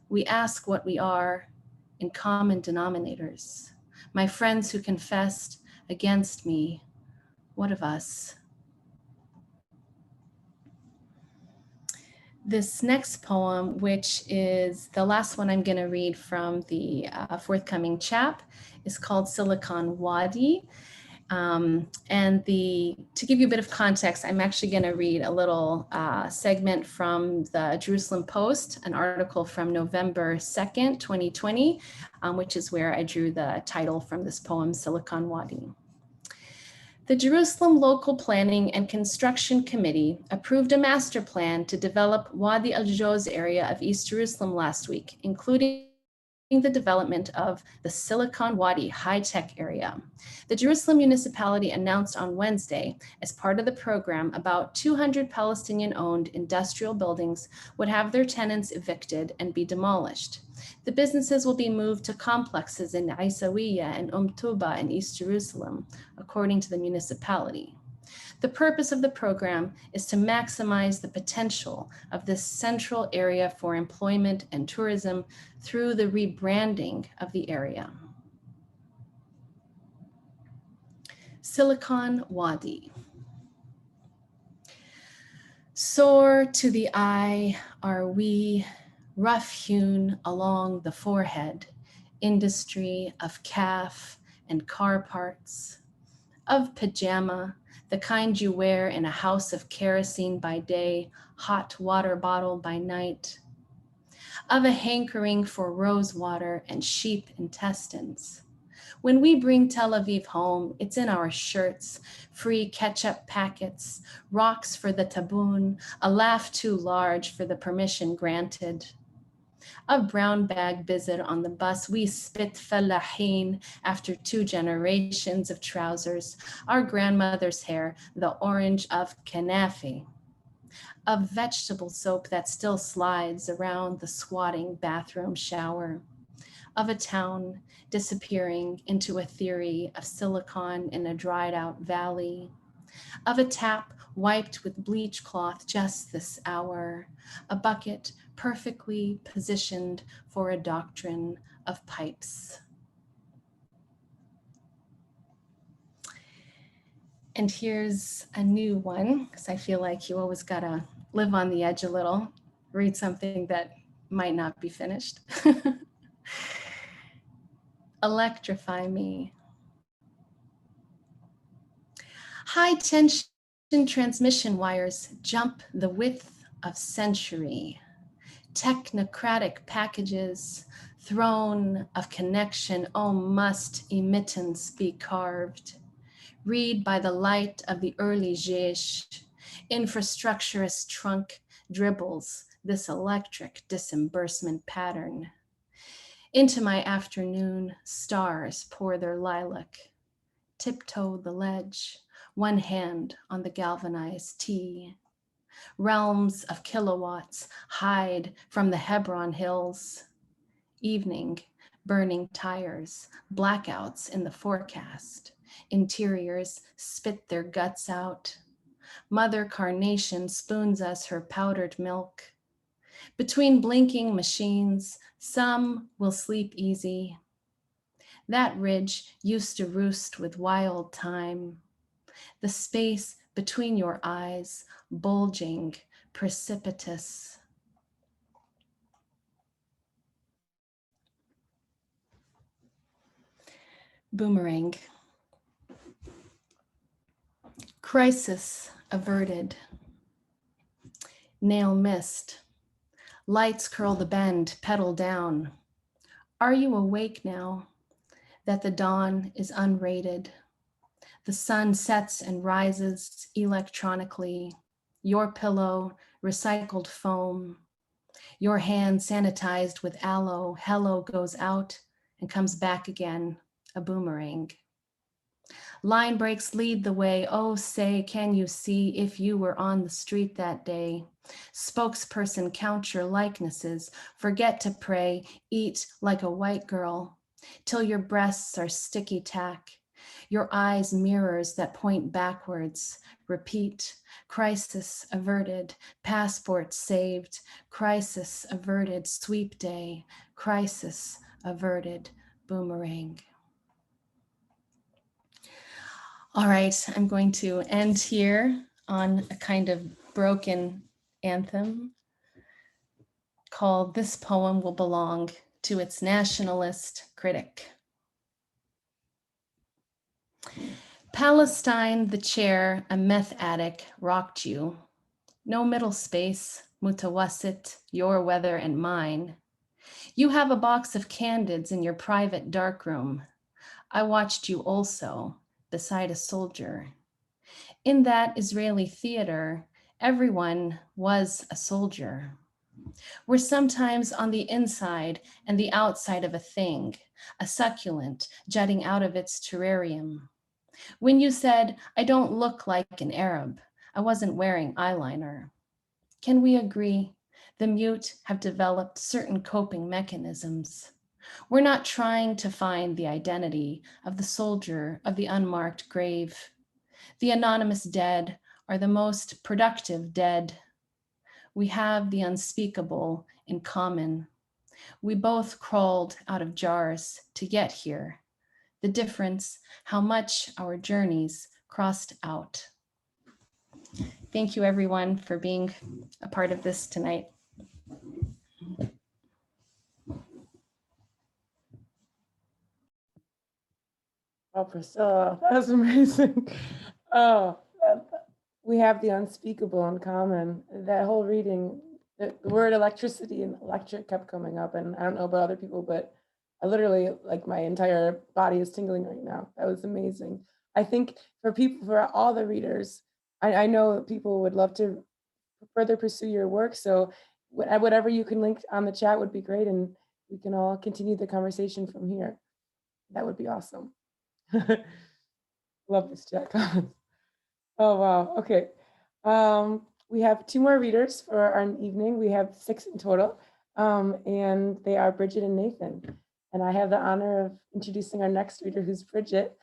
we ask what we are in common denominators. My friends who confessed against me, what of us? This next poem, which is the last one I'm going to read from the forthcoming chap, is called Silicon Wadi. To give you a bit of context, I'm actually going to read a little segment from the Jerusalem Post, an article from November 2nd, 2020, which is where I drew the title from this poem, Silicon Wadi. The Jerusalem Local Planning and Construction Committee approved a master plan to develop Wadi al-Joz area of East Jerusalem last week, including the development of the Silicon Wadi high-tech area. The Jerusalem municipality announced on Wednesday, as part of the program, about 200 Palestinian-owned industrial buildings would have their tenants evicted and be demolished. The businesses will be moved to complexes in Isawiya and Tuba in East Jerusalem, according to the municipality. The purpose of the program is to maximize the potential of this central area for employment and tourism through the rebranding of the area. Silicon Wadi. Sore to the eye are we, rough-hewn along the forehead, industry of calf and car parts, of pajama, the kind you wear in a house of kerosene by day, hot water bottle by night, of a hankering for rose water and sheep intestines. When we bring Tel Aviv home, it's in our shirts, free ketchup packets, rocks for the taboon, a laugh too large for the permission granted. A brown bag visit on the bus, we spit falahin after 2 generations of trousers, our grandmother's hair, the orange of kanafi. A vegetable soap that still slides around the squatting bathroom shower. Of a town disappearing into a theory of silicon in a dried out valley. Of a tap wiped with bleach cloth just this hour, a bucket perfectly positioned for a doctrine of pipes. And here's a new one, because I feel like you always gotta live on the edge a little, read something that might not be finished. Electrify me. High tension transmission wires jump the width of century. Technocratic packages, throne of connection, oh, must emittance be carved. Read by the light of the early Jesh. Infrastructurist trunk dribbles this electric disbursement pattern. Into my afternoon, stars pour their lilac. Tiptoe the ledge, one hand on the galvanized T. Realms of kilowatts hide from the Hebron hills. Evening, burning tires, blackouts in the forecast. Interiors spit their guts out. Mother Carnation spoons us her powdered milk. Between blinking machines, some will sleep easy. That ridge used to roost with wild time. The space between your eyes, bulging, precipitous. Boomerang. Crisis averted. Nail missed. Lights curl the bend, pedal down. Are you awake now that the dawn is unrated? The sun sets and rises electronically. Your pillow, recycled foam. Your hand sanitized with aloe. Hello goes out and comes back again, a boomerang. Line breaks lead the way. Oh, say, can you see if you were on the street that day? Spokesperson, count your likenesses. Forget to pray. Eat like a white girl till your breasts are sticky tack. Your eyes mirrors that point backwards. Repeat. Crisis averted. Passport saved. Crisis averted. Sweep day. Crisis averted. Boomerang. All right, I'm going to end here on a kind of broken anthem called "This Poem Will Belong to Its Nationalist Critic." Palestine, the chair, a meth addict, rocked you. No middle space, mutawassit, your weather and mine. You have a box of candids in your private darkroom. I watched you also, beside a soldier. In that Israeli theater, everyone was a soldier. We're sometimes on the inside and the outside of a thing, a succulent jutting out of its terrarium. When you said, I don't look like an Arab, I wasn't wearing eyeliner. Can we agree the mute have developed certain coping mechanisms? We're not trying to find the identity of the soldier of the unmarked grave. The anonymous dead are the most productive dead. We have the unspeakable in common. We both crawled out of jars to get here. The difference, how much our journeys crossed out. Thank you everyone for being a part of this tonight. Oh, Priscilla, that's amazing. Oh, we have the unspeakable in common. That whole reading, the word electricity and electric kept coming up, and I don't know about other people, but I literally, like, my entire body is tingling right now. That was amazing. I think for people, for all the readers, I know people would love to further pursue your work. So whatever you can link on the chat would be great, and we can all continue the conversation from here. That would be awesome. Love this chat comments. Oh, wow. Okay. We have 2 more readers for our evening. We have 6 in total, and they are Bridget and Nathan. And I have the honor of introducing our next reader, who's Bridget,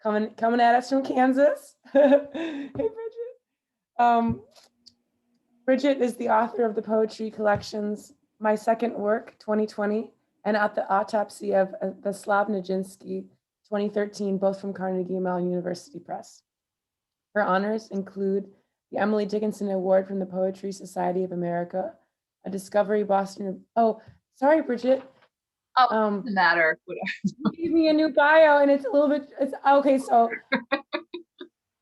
coming at us from Kansas. Hey, Bridget. Bridget is the author of the poetry collections My Second Work, 2020, and At the Autopsy of Vaslav Nijinsky, 2013, both from Carnegie Mellon University Press. Her honors include the Emily Dickinson Award from the Poetry Society of America, a Discovery Boston. Oh, sorry, Bridget. Doesn't matter. You gave me a new bio, and it's a little bit. It's okay. So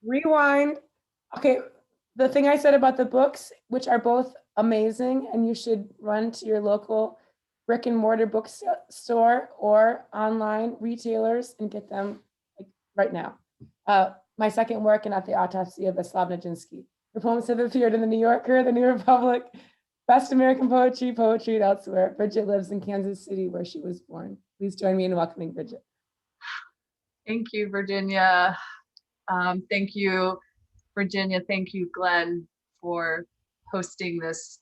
rewind. Okay, the thing I said about the books, which are both amazing, and you should run to your local brick and mortar bookstore or online retailers and get them like right now. My Second Work and At the Autopsy of Vaslav Nijinsky. Her poems have appeared in the New Yorker, the New Republic, Best American Poetry, Poetry, and elsewhere. Bridget lives in Kansas City, where she was born. Please join me in welcoming Bridget. Thank you, Virginia. Thank you, Virginia. Thank you, Glenn, for hosting this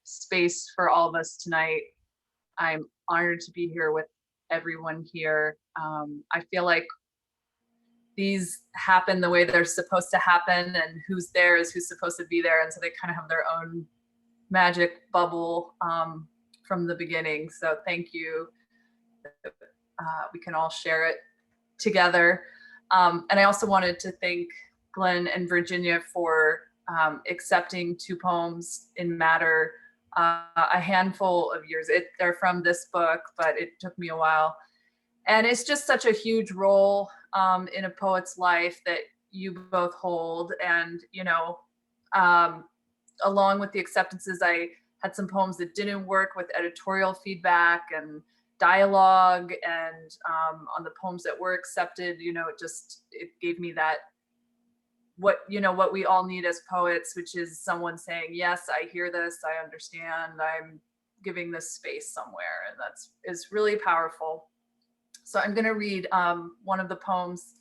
space for all of us tonight. I'm honored to be here with everyone here. I feel like these happen the way they're supposed to happen, and who's there is who's supposed to be there. And so they kind of have their own magic bubble from the beginning. So thank you. We can all share it together. And I also wanted to thank Glenn and Virginia for accepting 2 poems in Matter a handful of years. They're from this book, but it took me a while. And it's just such a huge role in a poet's life that you both hold. And, you know, along with the acceptances, I had some poems that didn't work with editorial feedback and dialogue, and on the poems that were accepted, you know, it gave me that, what we all need as poets, which is someone saying, yes, I hear this, I understand, I'm giving this space somewhere. And is really powerful. So I'm going to read one of the poems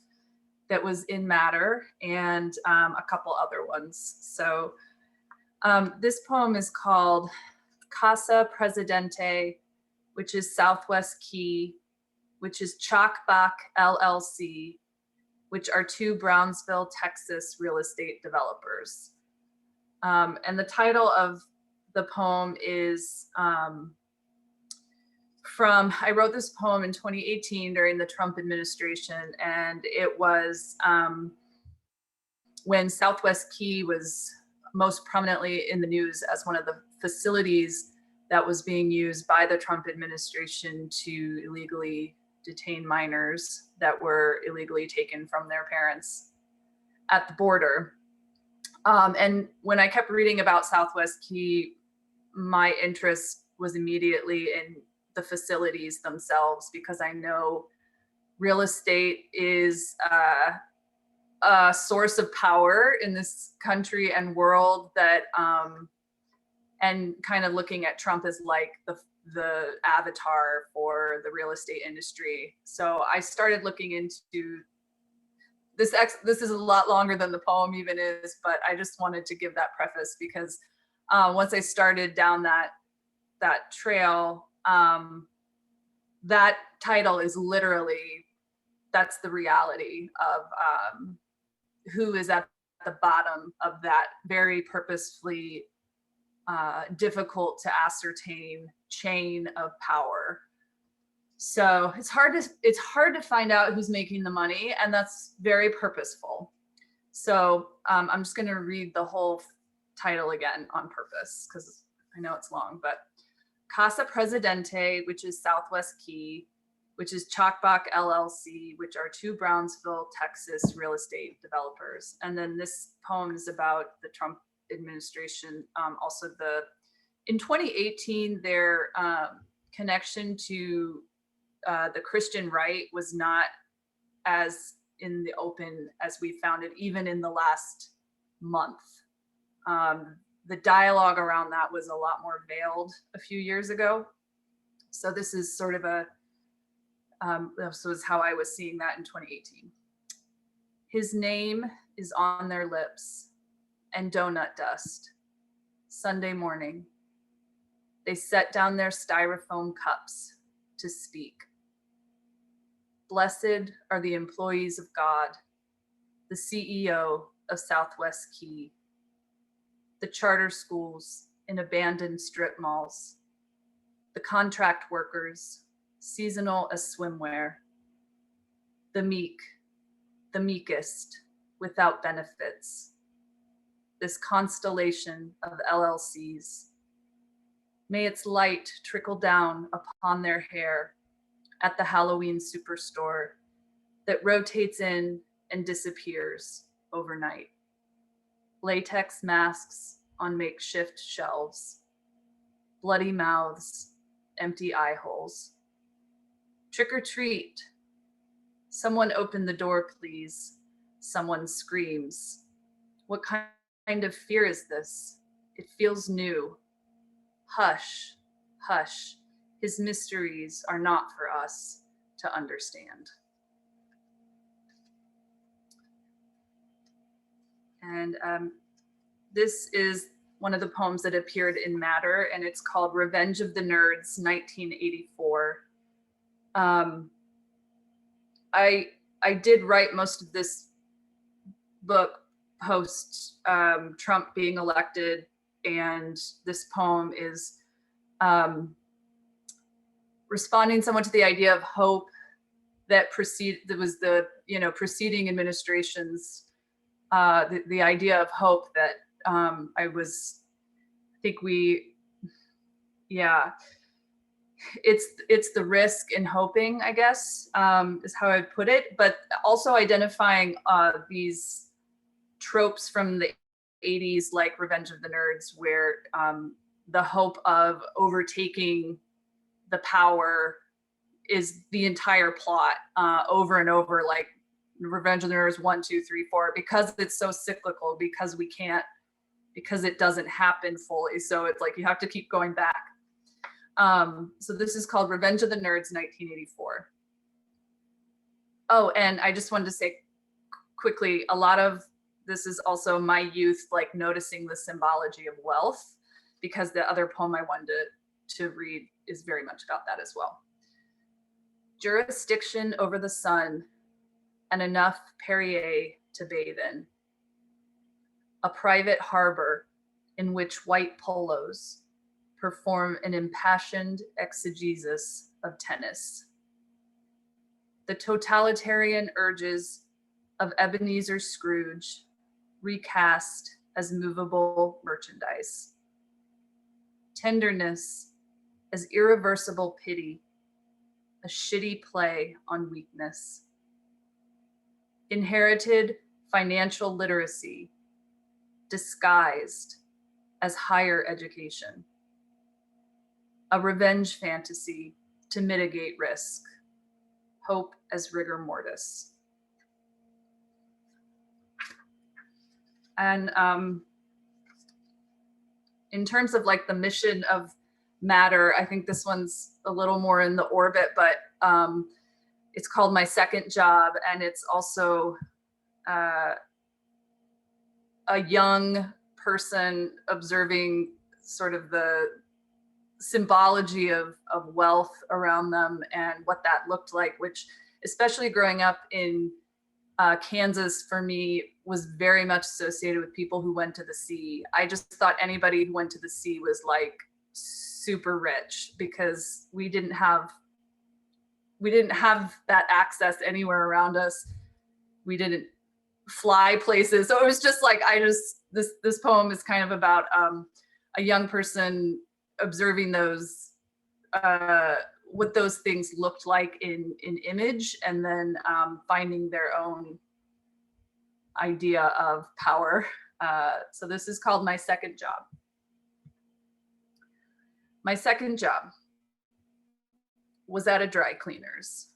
that was in Matter, and a couple other ones. So this poem is called Casa Presidente, which is Southwest Key, which is Chalkbach LLC, which are 2 Brownsville, Texas real estate developers. And the title of the poem is I wrote this poem in 2018 during the Trump administration, and it was when Southwest Key was most prominently in the news as one of the facilities that was being used by the Trump administration to illegally detain minors that were illegally taken from their parents at the border. And when I kept reading about Southwest Key, my interest was immediately in the facilities themselves, because I know real estate is a source of power in this country and world, that and kind of looking at Trump as like the avatar for the real estate industry. So I started looking into this. This is a lot longer than the poem even is, but I just wanted to give that preface, because once I started down that trail, that title is literally, that's the reality of who is at the bottom of that very purposefully difficult to ascertain chain of power. So it's hard to find out who's making the money, and that's very purposeful. So I'm just going to read the whole title again on purpose, because I know it's long. But Casa Presidente, which is Southwest Key, which is Chalkbach LLC, which are 2 Brownsville, Texas real estate developers. And then this poem is about the Trump administration. Also, in 2018, their connection to the Christian right was not as in the open as we found it, even in the last month. the dialogue around that was a lot more veiled a few years ago. So this is sort of this was how I was seeing that in 2018. His name is on their lips and donut dust. Sunday morning, they set down their styrofoam cups to speak. Blessed are the employees of God, the CEO of Southwest Key, the charter schools in abandoned strip malls, the contract workers, seasonal as swimwear, the meek, the meekest, without benefits, this constellation of LLCs. May its light trickle down upon their hair at the Halloween superstore that rotates in and disappears overnight. Latex masks on makeshift shelves, bloody mouths, empty eye holes. Trick or treat. Someone open the door, please. Someone screams. What kind of fear is this? It feels new. Hush, hush. His mysteries are not for us to understand. And this is one of the poems that appeared in Matter, and it's called Revenge of the Nerds, 1984. I did write most of this book post Trump being elected, and this poem is responding somewhat to the idea of hope that was the preceding administration's the idea of hope that it's the risk in hoping, I guess, is how I'd put it, but also identifying these tropes from the 80s, like Revenge of the Nerds, where the hope of overtaking the power is the entire plot over and over, like Revenge of the Nerds 1, 2, 3, 4, because it's so cyclical, because it doesn't happen fully. So it's like you have to keep going back. So this is called Revenge of the Nerds, 1984. Oh, and I just wanted to say quickly, a lot of this is also my youth, like noticing the symbology of wealth, because the other poem I wanted to read is very much about that as well. Jurisdiction over the sun and enough Perrier to bathe in. A private harbor in which white polos perform an impassioned exegesis of tennis. The totalitarian urges of Ebenezer Scrooge recast as movable merchandise. Tenderness as irreversible pity, a shitty play on weakness. Inherited financial literacy disguised as higher education. A revenge fantasy to mitigate risk. Hope as rigor mortis. And in terms of like the mission of Matter, I think this one's a little more in the orbit, but it's called My Second Job, and it's also a young person observing sort of the symbology of wealth around them and what that looked like, which, especially growing up in Kansas, for me, was very much associated with people who went to the sea. I just thought anybody who went to the sea was like super rich, because we didn't have that access anywhere around us. We didn't fly places. So it was just like, this poem is kind of about a young person observing those, what those things looked like in image, and then finding their own idea of power. So this is called My Second Job. My second job was at a dry cleaner's.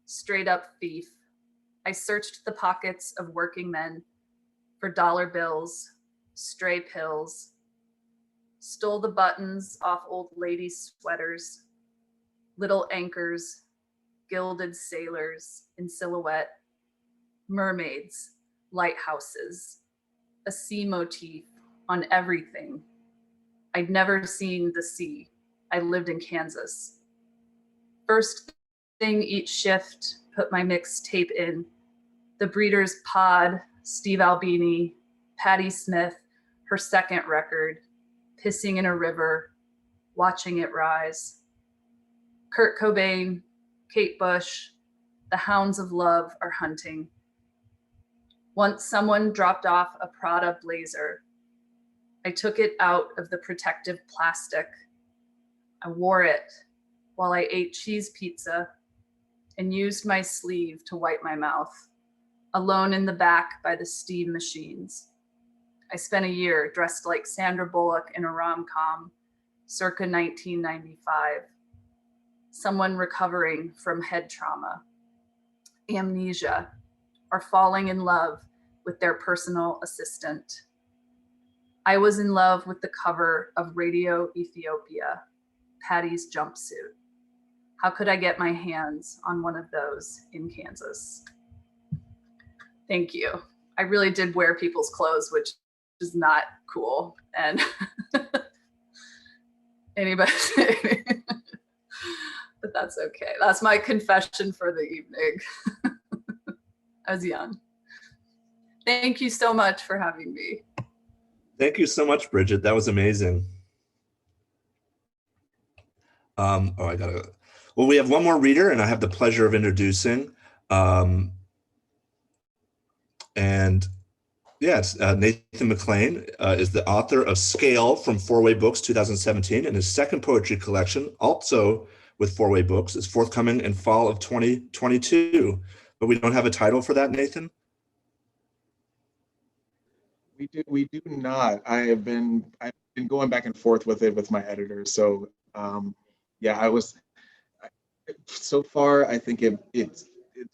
Straight up thief. I searched the pockets of working men for dollar bills, stray pills, stole the buttons off old ladies' sweaters, little anchors, gilded sailors in silhouette, mermaids, lighthouses, a sea motif on everything. I'd never seen the sea. I lived in Kansas. First thing each shift, put my mixtape in. The Breeders' Pod, Steve Albini, Patti Smith, her second record, Pissing in a River, Watching It Rise. Kurt Cobain, Kate Bush, The Hounds of Love are hunting. Once someone dropped off a Prada blazer. I took it out of the protective plastic. I wore it while I ate cheese pizza and used my sleeve to wipe my mouth, alone in the back by the steam machines. I spent a year dressed like Sandra Bullock in a rom-com, circa 1995. Someone recovering from head trauma, amnesia, or falling in love with their personal assistant. I was in love with the cover of Radio Ethiopia, Patty's jumpsuit. How could I get my hands on one of those in Kansas? Thank you. I really did wear people's clothes, which is not cool. And anybody, but that's okay. That's my confession for the evening. I was young. Thank you so much for having me. Thank you so much, Bridget. That was amazing. Well, we have one more reader, and I have the pleasure of introducing. Yes, Nathan McClain is the author of Scale from Four-Way Books 2017, and his second poetry collection, also with Four-Way Books, is forthcoming in fall of 2022. But we don't have a title for that, Nathan? We do not. I've been going back and forth with it with my editors. So yeah, so far I think it's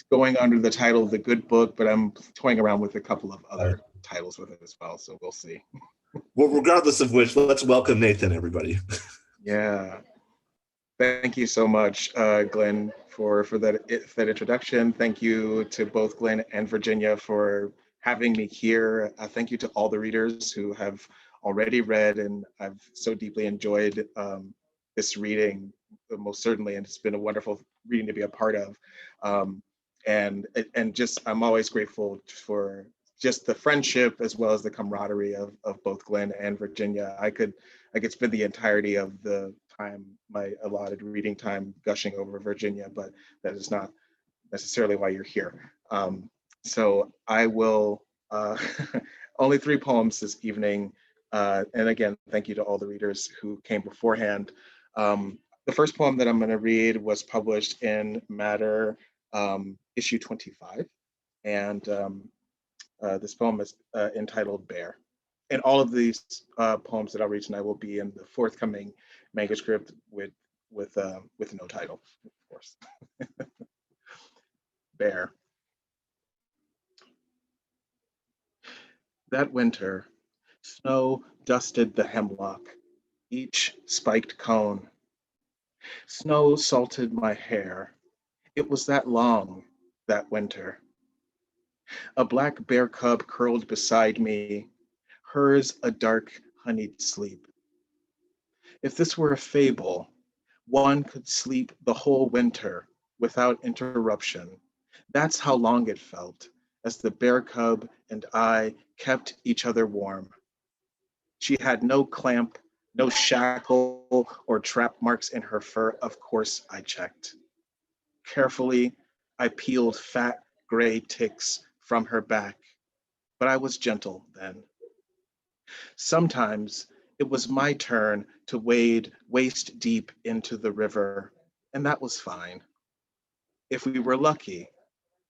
going under the title of The Good Book, but I'm toying around with a couple of other titles with it as well. So we'll see. Well, regardless of which, let's welcome Nathan, everybody. Yeah. Thank you so much, Glenn, for that introduction. Thank you to both Glenn and Virginia for having me here. Thank you to all the readers who have already read, and I've so deeply enjoyed this reading, most certainly, and it's been a wonderful reading to be a part of. And just, I'm always grateful for just the friendship as well as the camaraderie of both Glenn and Virginia. I could spend the entirety of the time, my allotted reading time, gushing over Virginia, but that is not necessarily why you're here. So I will, only 3 poems this evening. And again, thank you to all the readers who came beforehand. The first poem that I'm going to read was published in Matter issue 25. And this poem is entitled Bear. And all of these poems that I'll read tonight will be in the forthcoming manuscript with no title, of course. Bear. That winter, snow dusted the hemlock, each spiked cone. Snow salted my hair. It was that long, that winter. A black bear cub curled beside me, hers a dark honeyed sleep. If this were a fable, one could sleep the whole winter without interruption. That's how long it felt as the bear cub and I kept each other warm. She had no clamp, no shackle or trap marks in her fur. Of course, I checked. Carefully, I peeled fat gray ticks from her back, but I was gentle then. Sometimes it was my turn to wade waist deep into the river, and that was fine. If we were lucky,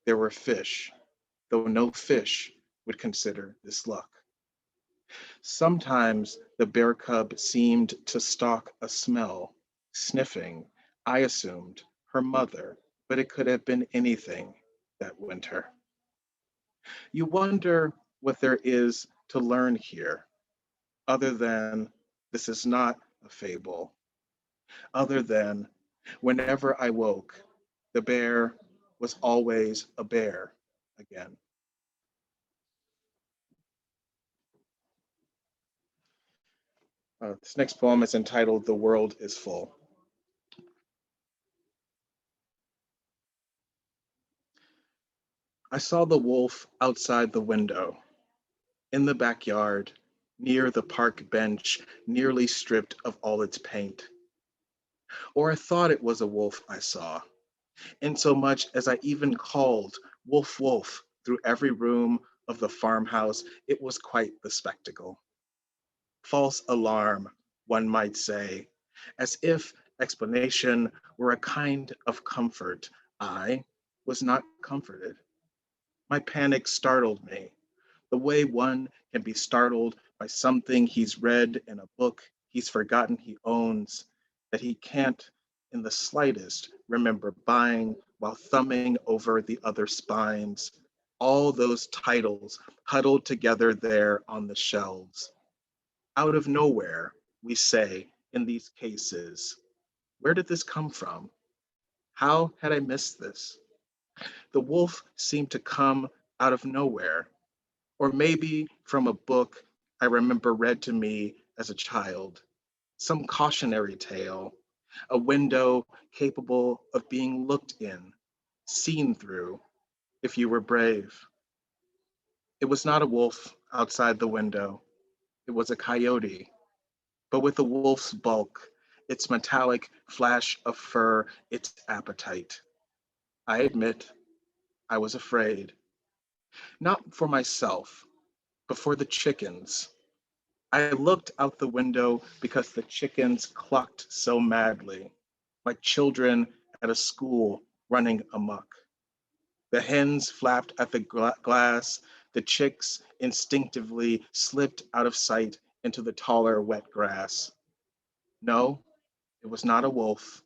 there were fish, though no fish would consider this luck. Sometimes the bear cub seemed to stalk a smell, sniffing, I assumed, her mother, but it could have been anything that winter. You wonder what there is to learn here, other than This is not a fable, other than whenever I woke, the bear was always a bear again. This next poem is entitled The World is Full. I saw the wolf outside the window, in the backyard, near the park bench, nearly stripped of all its paint. Or I thought it was a wolf I saw, insomuch as I even called, "Wolf, wolf," through every room of the farmhouse. It was quite the spectacle. False alarm, one might say, as if explanation were a kind of comfort. I was not comforted. My panic startled me, the way one can be startled by something he's read in a book he's forgotten he owns, that he can't in the slightest remember buying while thumbing over the other spines. All those titles huddled together there on the shelves. Out of nowhere, we say in these cases, where did this come from? How had I missed this? The wolf seemed to come out of nowhere, or maybe from a book I remember read to me as a child, some cautionary tale, a window capable of being looked in, seen through, if you were brave. It was not a wolf outside the window, it was a coyote, but with a wolf's bulk, its metallic flash of fur, its appetite. I admit I was afraid, not for myself, but for the chickens. I looked out the window because the chickens clucked so madly, like children at a school running amok. The hens flapped at the glass, the chicks instinctively slipped out of sight into the taller wet grass. No, it was not a wolf.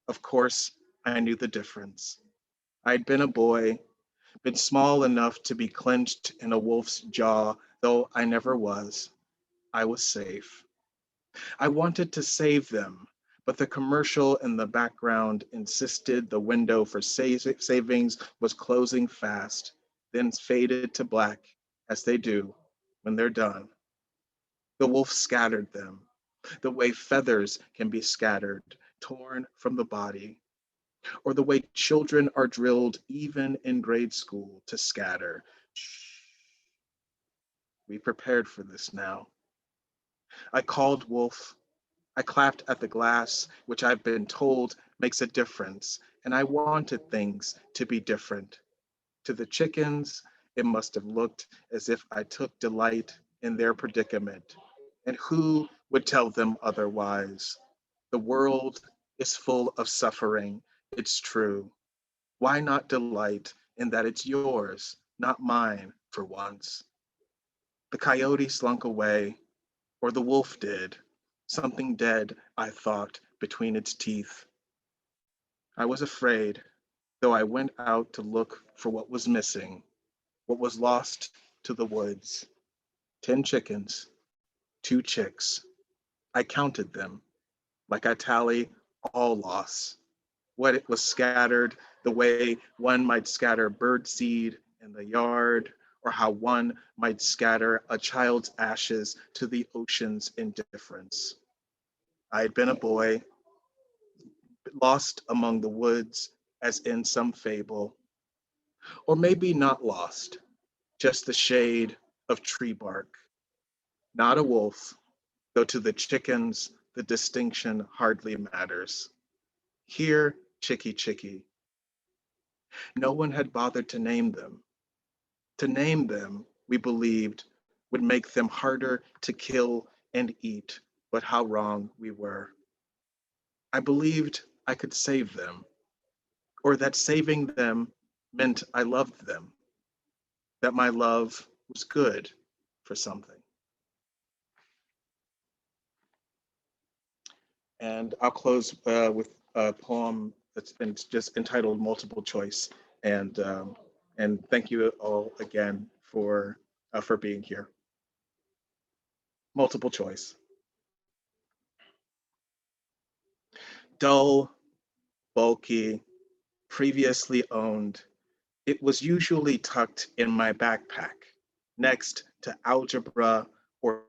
Of course, I knew the difference. I'd been a boy, been small enough to be clenched in a wolf's jaw, though I never was. I was safe. I wanted to save them, but the commercial in the background insisted the window for savings was closing fast, then faded to black, as they do when they're done. The wolf scattered them, the way feathers can be scattered, torn from the body, or the way children are drilled even in grade school to scatter. Shh. We prepared for this now. I called wolf. I clapped at the glass, which I've been told makes a difference, and I wanted things to be different. To the chickens, it must have looked as if I took delight in their predicament. And who would tell them otherwise? The world is full of suffering, it's true. Why not delight in that it's yours, not mine, for once? The coyote slunk away, or the wolf did. Something dead, I thought, between its teeth. I was afraid, though I went out to look for what was missing, what was lost to the woods. 10 chickens, 2 chicks. I counted them, like I tally all loss. What it was scattered, the way one might scatter bird seed in the yard, or how one might scatter a child's ashes to the ocean's indifference. I had been a boy, lost among the woods as in some fable, or maybe not lost, just the shade of tree bark. Not a wolf, though to the chickens the distinction hardly matters. Here, chicky chicky. No one had bothered to name them. To name them, we believed, would make them harder to kill and eat, but how wrong we were. I believed I could save them, or that saving them meant I loved them, that my love was good for something. And I'll close with a poem that's been just entitled Multiple Choice. And, and thank you all again for being here. Multiple choice. dull, bulky, previously owned. It was usually tucked in my backpack, next to algebra or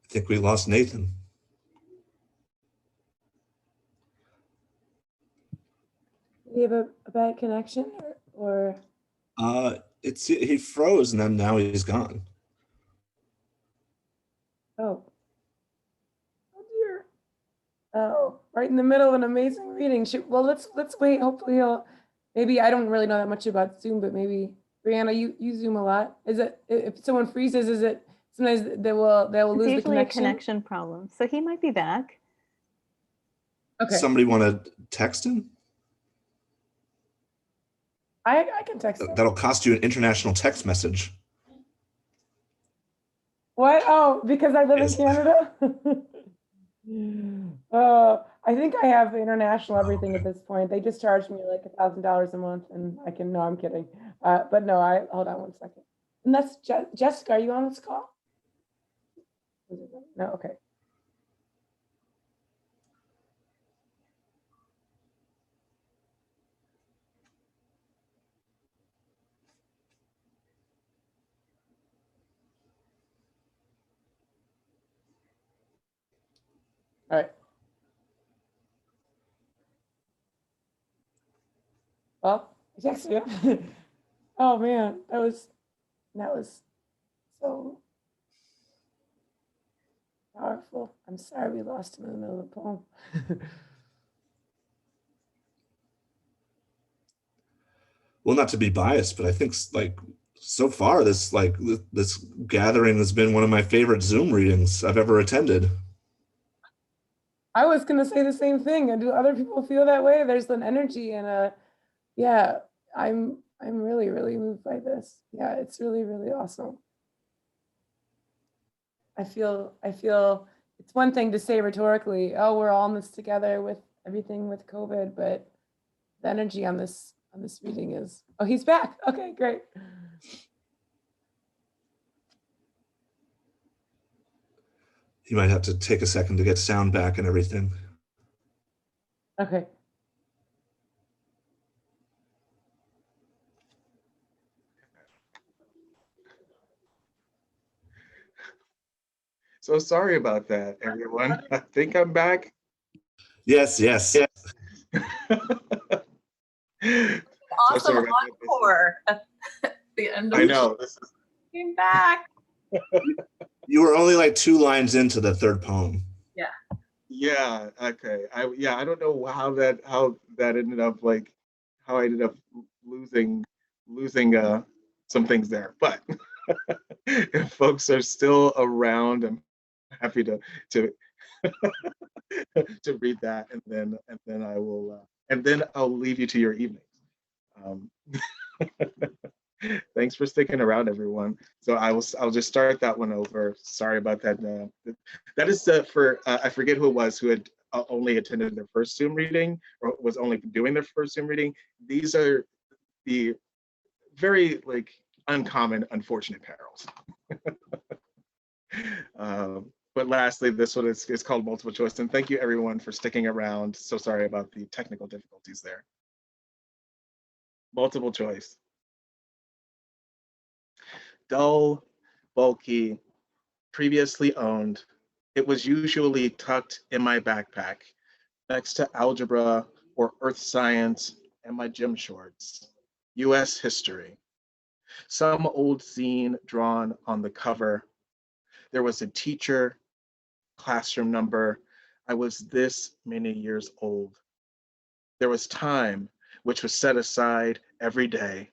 I think we lost Nathan. Do you have a bad connection or? He froze and then now he's gone. Oh. Oh dear. Oh, right in the middle of an amazing reading. Well, let's wait. Hopefully he'll, maybe, I don't really know that much about Zoom, but maybe Brianna, you Zoom a lot. Is it, if someone freezes, is it sometimes they will It's lose the usually a connection? connection problem. So he might be back. Okay. Somebody want to text him? I can text him. That'll cost you an international text message. What? Oh, because I live Yes. in Canada? I think I have international everything at this point. They just charged me like $1,000 a month and I can, no, I'm kidding. But no, hold on one second. And that's Jessica, are you on this call? No, okay. All right. Well, I texted you. Oh man, that was so powerful. I'm sorry we lost him in the middle of the poem. Well, not to be biased, but I think like so far this gathering has been one of my favorite Zoom readings I've ever attended. I was gonna say the same thing. And do other people feel that way? There's an energy and yeah, I'm really, really moved by this. Yeah, it's really, really awesome. I feel it's one thing to say rhetorically, oh, we're all in this together with everything with COVID, but the energy on this reading is, oh, he's back. Okay, great. You might have to take a second to get sound back and everything. Okay. So sorry about that, everyone. I think I'm back. Yes, yes. Awesome encore at the end of I know. This is... Came back. You were only like 2 lines into the third poem. Yeah. Yeah. Okay. I don't know how that ended up like how I ended up losing some things there, but if folks are still around, I'm happy to to read that, and then I will and then I'll leave you to your evenings. Thanks for sticking around, everyone. So I'll just start that one over. Sorry about that. That is for I forget who it was who had only attended their first Zoom reading or was only doing their first Zoom reading. These are the very like uncommon, unfortunate perils. But lastly, this one is called multiple choice. And thank you everyone for sticking around. So sorry about the technical difficulties there. Multiple choice. Dull, bulky, previously owned. It was usually tucked in my backpack next to algebra or earth science and my gym shorts. US history. Some old zine drawn on the cover. There was a teacher classroom number, I was this many years old. There was time which was set aside every day.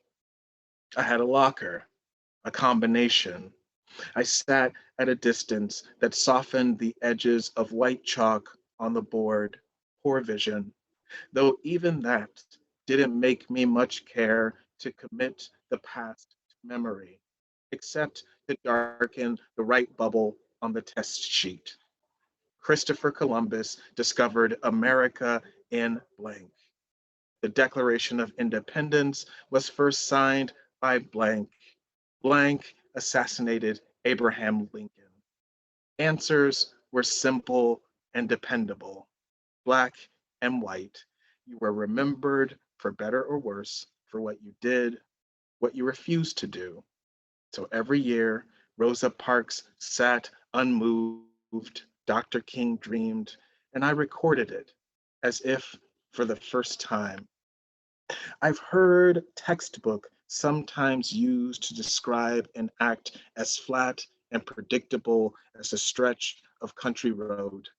I had a locker, a combination. I sat at a distance that softened the edges of white chalk on the board, poor vision, though even that didn't make me much care to commit the past to memory, except to darken the right bubble on the test sheet. Christopher Columbus discovered America in blank. The Declaration of Independence was first signed by blank. Blank assassinated Abraham Lincoln. Answers were simple and dependable. Black and white. You were remembered for better or worse for what you did, what you refused to do. So every year, Rosa Parks sat unmoved, Dr. King dreamed, and I recorded it as if for the first time. I've heard textbook sometimes used to describe an act as flat and predictable as a stretch of country road,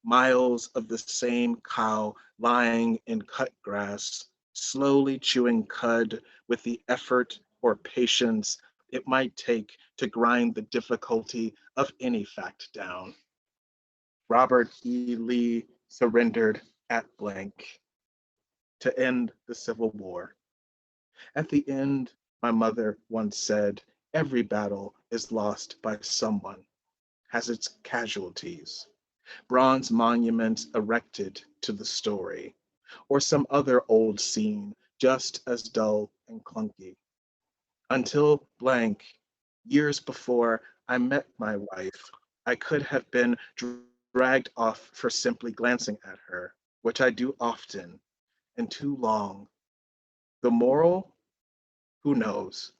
miles of the same cow lying in cut grass, slowly chewing cud with the effort or patience it might take to grind the difficulty of any fact down. Robert E. Lee surrendered at blank to end the Civil War. At the end, my mother once said, every battle is lost by someone, has its casualties. Bronze monuments erected to the story, or some other old scene just as dull and clunky. Until blank, years before I met my wife, I could have been dragged off for simply glancing at her, which I do often, and too long. The moral? Who knows?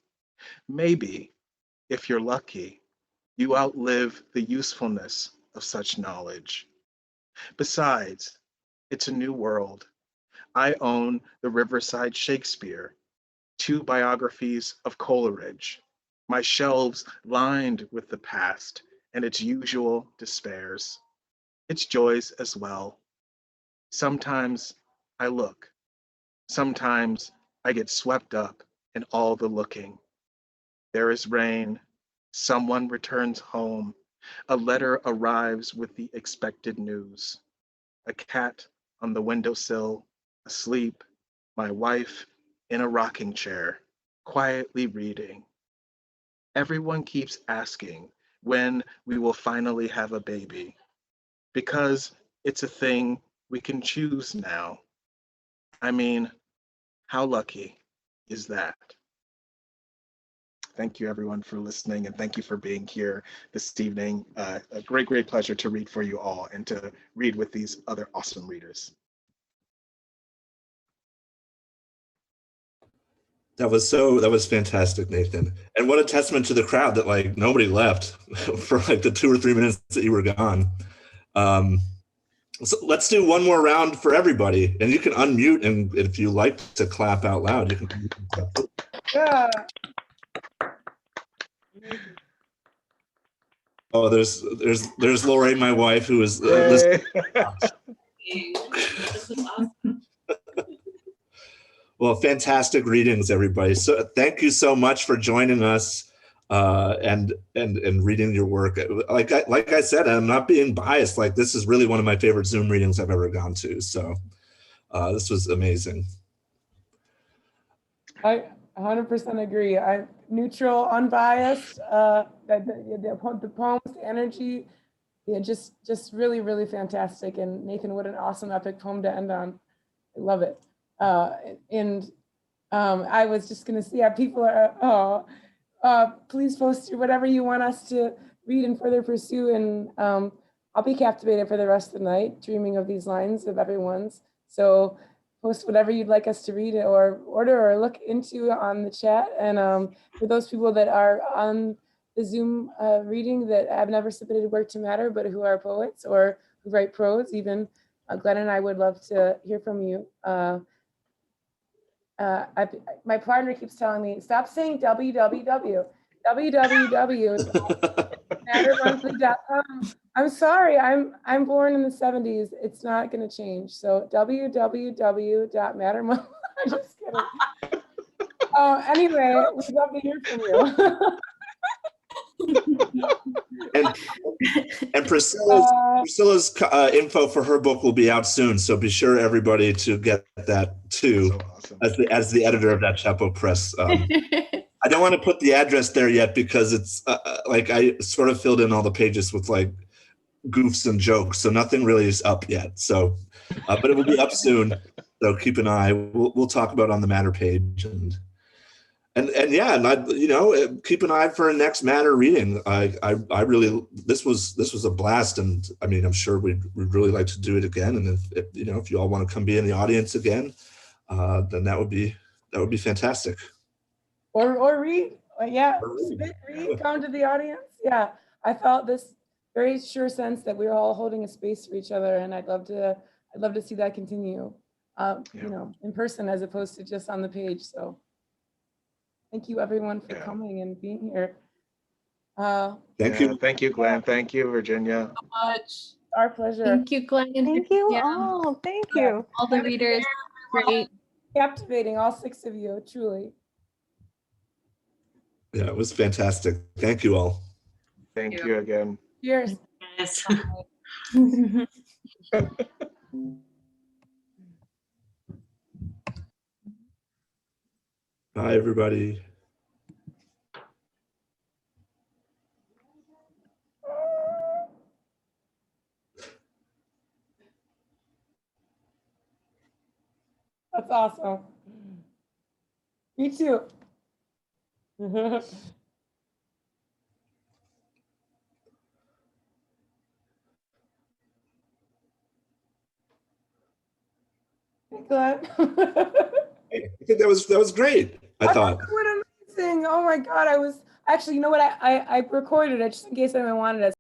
Maybe, if you're lucky, you outlive the usefulness of such knowledge. Besides, it's a new world. I own the Riverside Shakespeare, 2 biographies of Coleridge, my shelves lined with the past and its usual despairs, its joys as well. Sometimes I look. Sometimes I get swept up in all the looking. There is rain. Someone returns home. A letter arrives with the expected news. A cat on the windowsill, asleep. My wife in a rocking chair, quietly reading. Everyone keeps asking when we will finally have a baby, because it's a thing we can choose now. I mean, how lucky is that? Thank you everyone for listening, and thank you for being here this evening. A great, great pleasure to read for you all and to read with these other awesome readers. That was fantastic, Nathan. And what a testament to the crowd that like nobody left for like the 2 or 3 minutes that you were gone. So let's do one more round for everybody, and you can unmute, and if you like to clap out loud, you can. Yeah. Oh, there's Lori, my wife, who is Yay. Well, fantastic readings, everybody. So thank you so much for joining us and reading your work. Like I said, I'm not being biased. Like this is really one of my favorite Zoom readings I've ever gone to. So this was amazing. I 100% agree. I'm neutral, unbiased. The poems, the energy, yeah, just really, really fantastic. And Nathan, what an awesome epic poem to end on. I love it. I was just gonna see how people are, please post whatever you want us to read and further pursue. And I'll be captivated for the rest of the night, dreaming of these lines of everyone's. So post whatever you'd like us to read or order or look into on the chat. And for those people that are on the Zoom reading that have never submitted work to Matter, but who are poets or who write prose, even Glenn and I would love to hear from you. My partner keeps telling me, stop saying www. www. mattermonthly.com. I'm sorry, I'm born in the 70s. It's not going to change. So www.mattermonthly. I'm just kidding. Anyway, we'd love to hear from you. And Priscilla's info for her book will be out soon, so be sure everybody to get that too. So awesome. As the editor of that Chapo Press. I don't want to put the address there yet because it's like I sort of filled in all the pages with like goofs and jokes, so nothing really is up yet. So, but it will be up soon. So keep an eye. We'll talk about it on the Matter page and yeah, and keep an eye for a next Matter reading. I really this was a blast, and I mean I'm sure we'd really like to do it again. And if you all want to come be in the audience again, then that would be fantastic. Or read, yeah, read, come to the audience. Yeah, I felt this very sure sense that we were all holding a space for each other, and I'd love to see that continue, in person as opposed to just on the page. So thank you everyone for coming and being here. Thank you. Thank you, Glenn. Thank you, Virginia. So much. Our pleasure. Thank you, Glenn. Thank you all. Thank you. All the readers, great. Captivating, all 6 of you, truly. Yeah, it was fantastic. Thank you all. Thank you again. Cheers. Guys. Bye, everybody. That's awesome. Me too. Glenn. I think that was great. I thought. What amazing. Oh my God. I was actually, you know what? I recorded it just in case anyone wanted it.